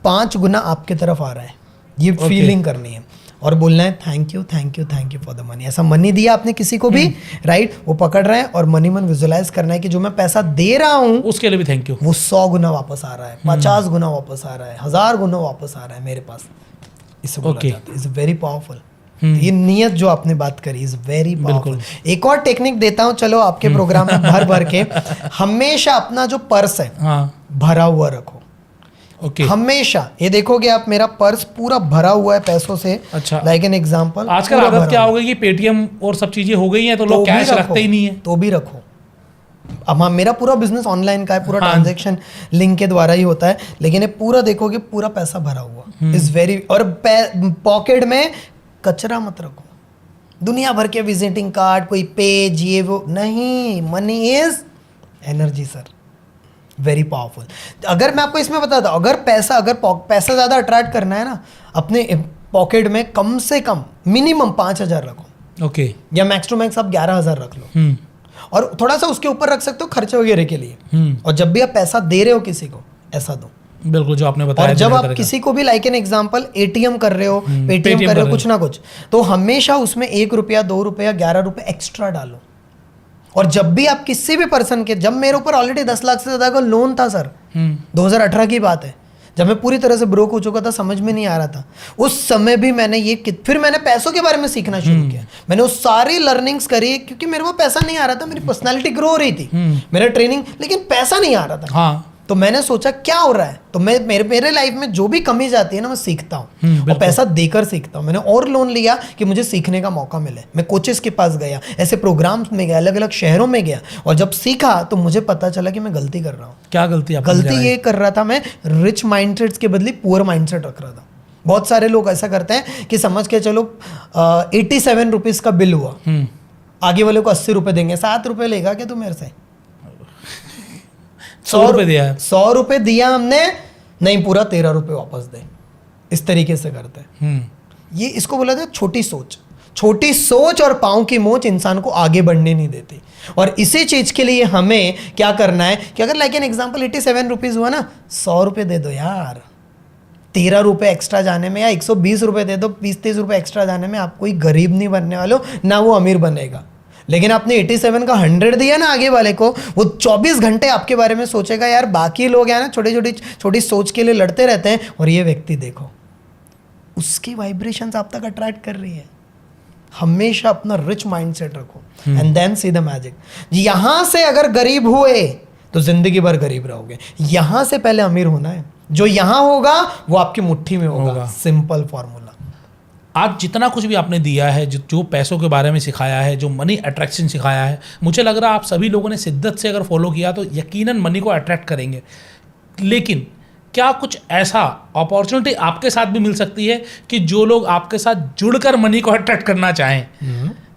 5 गुना आपके तरफ आ रहा है, ये फीलिंग करनी है। और बोलना है thank you, thank you, thank you for the money. ऐसा मनी दिया आपने किसी को भी, राइट, वो पकड़ रहे हैं, और मनी मन विजुअलाइज करना है कि जो मैं पैसा दे रहा हूँ उसके लिए भी थैंक यू। वो 100 गुना वापस आ रहा है, 50 गुना वापस आ रहा है, 1000 गुना वापस आ रहा है मेरे पास। इसे बोला जाता है, इज वेरी पावरफुल। ये नियत जो आपने बात करी इज वेरी पावरफुल। एक और टेक्निक देता हूँ, चलो आपके प्रोग्राम में भर भर के, हमेशा अपना जो पर्स है भरा हुआ रखो। हमेशा ये देखोगे आप, मेरा पर्स पूरा भरा हुआ है पैसों से। अच्छा, लाइक एन एग्जांपल, आजकल आदत क्या हो गई कि पेटीएम और सब चीजें हो गई हैं, तो लोग कैश रखते ही नहीं है। तो भी रखो। अब हाँ, मेरा पूरा बिजनेस ऑनलाइन का है, पूरा ट्रांजैक्शन लिंक के द्वारा ही होता है, लेकिन ये पूरा देखोगे पूरा पैसा भरा हुआ इज वेरी। और पॉकेट में कचरा मत रखो, दुनिया भर के विजिटिंग कार्ड, कोई पेज, ये वो नहीं। Money is energy sir, very powerful. अगर मैं आपको इसमें बताता हूँ, अगर पैसा ज़्यादा अट्रैक्ट करना है ना, अपने पॉकेट में कम से कम मिनिमम 5,000 रखो। ओके। या मैक्स टू मैक्स आप 11,000 रख लो, और थोड़ा सा उसके ऊपर रख सकते हो खर्चे वगैरह के लिए। और जब भी आप पैसा दे रहे हो किसी को, ऐसा दो। बिल्कुल, जो आपने बताया। और जब आप किसी को भी, लाइक एन एग्जांपल, एटीएम कर रहे हो, पेटीएम कर रहे हो, कुछ ना कुछ, तो हमेशा उसमें 1 रुपया, 2 रुपया, 11 रुपये एक्स्ट्रा डालो। और जब भी आप किसी भी पर्सन के, जब मेरे ऊपर ऑलरेडी 10 लाख से ज्यादा का लोन था सर, 2018 की बात है, जब मैं पूरी तरह से ब्रोक हो चुका था, समझ में नहीं आ रहा था, उस समय भी मैंने फिर मैंने पैसों के बारे में सीखना शुरू किया। मैंने वो सारी लर्निंग्स करी, क्योंकि मेरे को पैसा नहीं आ रहा था, मेरी पर्सनैलिटी ग्रो हो रही थी, मेरा ट्रेनिंग, लेकिन पैसा नहीं आ रहा था। हाँ। तो मैंने सोचा क्या हो रहा है, तो मैं मेरे लाइफ में जो भी कमी जाती है ना, मैं सीखता हूँ, और पैसा देकर सीखता हूँ। मैंने और लोन लिया कि मुझे सीखने का मौका मिले। मैं कोचेस के पास गया, ऐसे प्रोग्राम्स में गया, अलग अलग शहरों में गया, और जब सीखा तो मुझे पता चला कि मैं गलती कर रहा हूँ। क्या गलती? गलती ये कर रहा था, मैं रिच माइंडसेट के बदले पुअर माइंडसेट रख रहा था। बहुत सारे लोग ऐसा करते हैं कि समझ के चलो 87 रुपीज़ का बिल हुआ, आगे वाले को 80 रुपये देंगे, 7 रुपये लेगा क्या तू मेरे से? 100 रुपये दिया है, 100 रुपये दिया हमने, नहीं पूरा 13 रुपये वापस दे। इस तरीके से करते हैं। ये इसको बोला जाए छोटी सोच। छोटी सोच और पाँव की मोच इंसान को आगे बढ़ने नहीं देती। और इसी चीज के लिए हमें क्या करना है कि अगर लाइक एन एग्जाम्पल 87 रुपीज हुआ ना, 100 रुपये दे दो यार, 13 रुपये एक्स्ट्रा जाने में, या 120 रुपये दे दो, 20-30 रुपये एक्स्ट्रा जाने में आप कोई गरीब नहीं बनने वाले हो, ना वो अमीर बनेगा। लेकिन आपने 87 का 100 दिया ना आगे वाले को, वो 24 घंटे आपके बारे में सोचेगा। यार बाकी लोग हैं ना छोटी सोच के लिए लड़ते रहते हैं, और ये व्यक्ति देखो उसकी वाइब्रेशंस आप तक अट्रैक्ट कर रही है। हमेशा अपना रिच माइंडसेट रखो and then see the magic. यहां से अगर गरीब हुए तो जिंदगी भर गरीब रहोगे। यहां से पहले अमीर होना है, जो यहां होगा वो आपकी मुट्ठी में होगा। Simple formula. आज जितना कुछ भी आपने दिया है, जो पैसों के बारे में सिखाया है, जो मनी अट्रैक्शन सिखाया है, मुझे लग रहा है आप सभी लोगों ने शिद्दत से अगर फॉलो किया तो यकीनन मनी को अट्रैक्ट करेंगे। लेकिन क्या कुछ ऐसा अपॉर्चुनिटी आपके साथ भी मिल सकती है कि जो लोग आपके साथ जुड़कर मनी को अट्रैक्ट करना चाहें?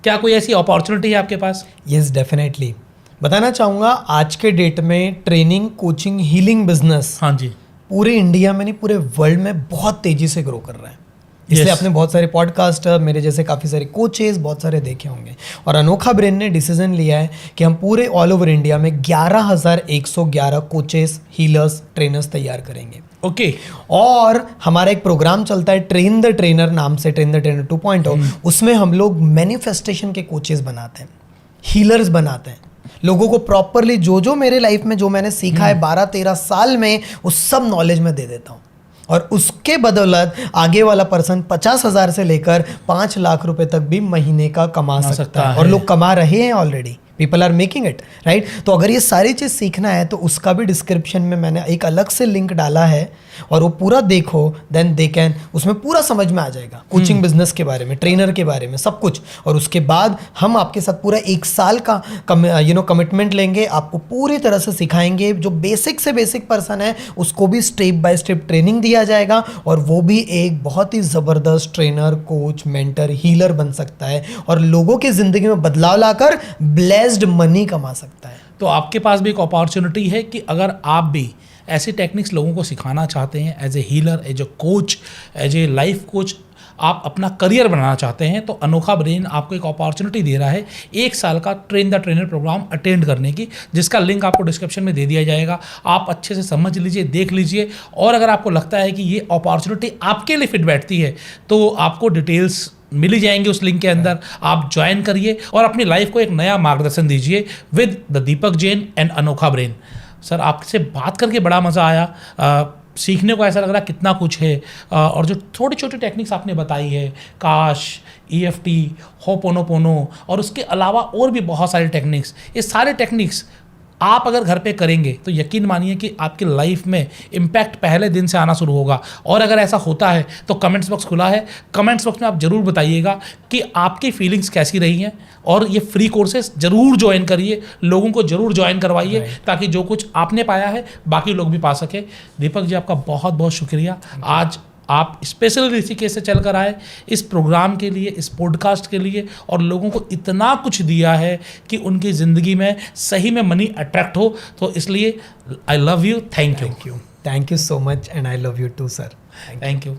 क्या कोई ऐसी अपॉर्चुनिटी है आपके पास? Yes definitely. बताना चाहूँगा आज के डेट में ट्रेनिंग, कोचिंग, हीलिंग बिजनेस, हाँ जी, पूरे इंडिया में नहीं पूरे वर्ल्ड में बहुत तेजी से ग्रो कर रहा है। इसलिए आपने बहुत सारे पॉडकास्ट, मेरे जैसे काफ़ी सारे कोचेस बहुत सारे देखे होंगे। और अनोखा ब्रेन ने डिसीजन लिया है कि हम पूरे ऑल ओवर इंडिया में 11,111 कोचेस, हीलर्स, ट्रेनर्स तैयार करेंगे। ओके। और हमारा एक प्रोग्राम चलता है ट्रेन द ट्रेनर नाम से, ट्रेन द ट्रेनर 2.0। उसमें हम लोग मैनिफेस्टेशन के कोचेस बनाते हैं, हीलर्स बनाते हैं। लोगों को प्रॉपरली जो मेरे लाइफ में जो मैंने सीखा है 12-13 साल में, उस सब नॉलेज में दे देता हूँ। और उसके बदौलत आगे वाला पर्सन 50,000 से लेकर 5 लाख रुपए तक भी महीने का कमा सकता है। और लोग कमा रहे हैं already, people are making it right. तो अगर ये सारी चीज़ सीखना है तो उसका भी डिस्क्रिप्शन में मैंने एक अलग से लिंक डाला है, और वो पूरा देखो, देन दे कैन, उसमें पूरा समझ में आ जाएगा कोचिंग बिजनेस के बारे में, ट्रेनर के बारे में, सब कुछ। और उसके बाद हम आपके साथ पूरा 1 साल का कमिटमेंट लेंगे, आपको पूरी तरह से सिखाएंगे। जो बेसिक से बेसिक पर्सन है उसको भी स्टेप बाय स्टेप ट्रेनिंग दिया जाएगा, और वो भी एक बहुत ही ज़बरदस्त ट्रेनर, कोच, मेंटर, हीलर बन सकता है, और लोगों की ज़िंदगी में बदलाव लाकर ब्लेस्ड मनी कमा सकता है। तो आपके पास भी एक अपॉर्चुनिटी है कि अगर आप भी ऐसी टेक्निक्स लोगों को सिखाना चाहते हैं, as a healer, as a coach, as a life coach, आप अपना करियर बनाना चाहते हैं, तो अनोखा ब्रेन आपको एक अपॉर्चुनिटी दे रहा है 1 साल का train the trainer program attend करने की, जिसका लिंक आपको डिस्क्रिप्शन में दे दिया जाएगा। आप अच्छे से समझ लीजिए, देख लीजिए, और अगर आपको लगता है कि ये अपॉर्चुनिटी आपके लिए फिट बैठती है तो आपको डिटेल्स मिल जाएंगे उस लिंक के अंदर। आप ज्वाइन करिए और अपनी लाइफ को एक नया मार्गदर्शन दीजिए with the Deepak Jain and अनोखा ब्रेन। सर, आपसे बात करके बड़ा मज़ा आया, सीखने को ऐसा लग रहा है कितना कुछ है। और जो छोटी छोटी टेक्निक्स आपने बताई है, काश, EFT, होपोनोपोनो, और उसके अलावा और भी बहुत सारी टेक्निक्स, ये सारे टेक्निक्स आप अगर घर पे करेंगे तो यकीन मानिए कि आपकी लाइफ में इम्पैक्ट पहले दिन से आना शुरू होगा। और अगर ऐसा होता है तो कमेंट्स बॉक्स खुला है, कमेंट्स बॉक्स में आप ज़रूर बताइएगा कि आपकी फीलिंग्स कैसी रही हैं। और ये फ्री कोर्सेज ज़रूर ज्वाइन करिए, लोगों को ज़रूर ज्वाइन करवाइए, ताकि जो कुछ आपने पाया है बाकी लोग भी पा सके। दीपक जी, आपका बहुत बहुत शुक्रिया। आज आप स्पेशल ऋषिकेश से चल कर आए इस प्रोग्राम के लिए, इस पॉडकास्ट के लिए, और लोगों को इतना कुछ दिया है कि उनकी ज़िंदगी में सही में मनी अट्रैक्ट हो। तो इसलिए I love you, thank you. Thank you so much and I love you too sir. Thank you.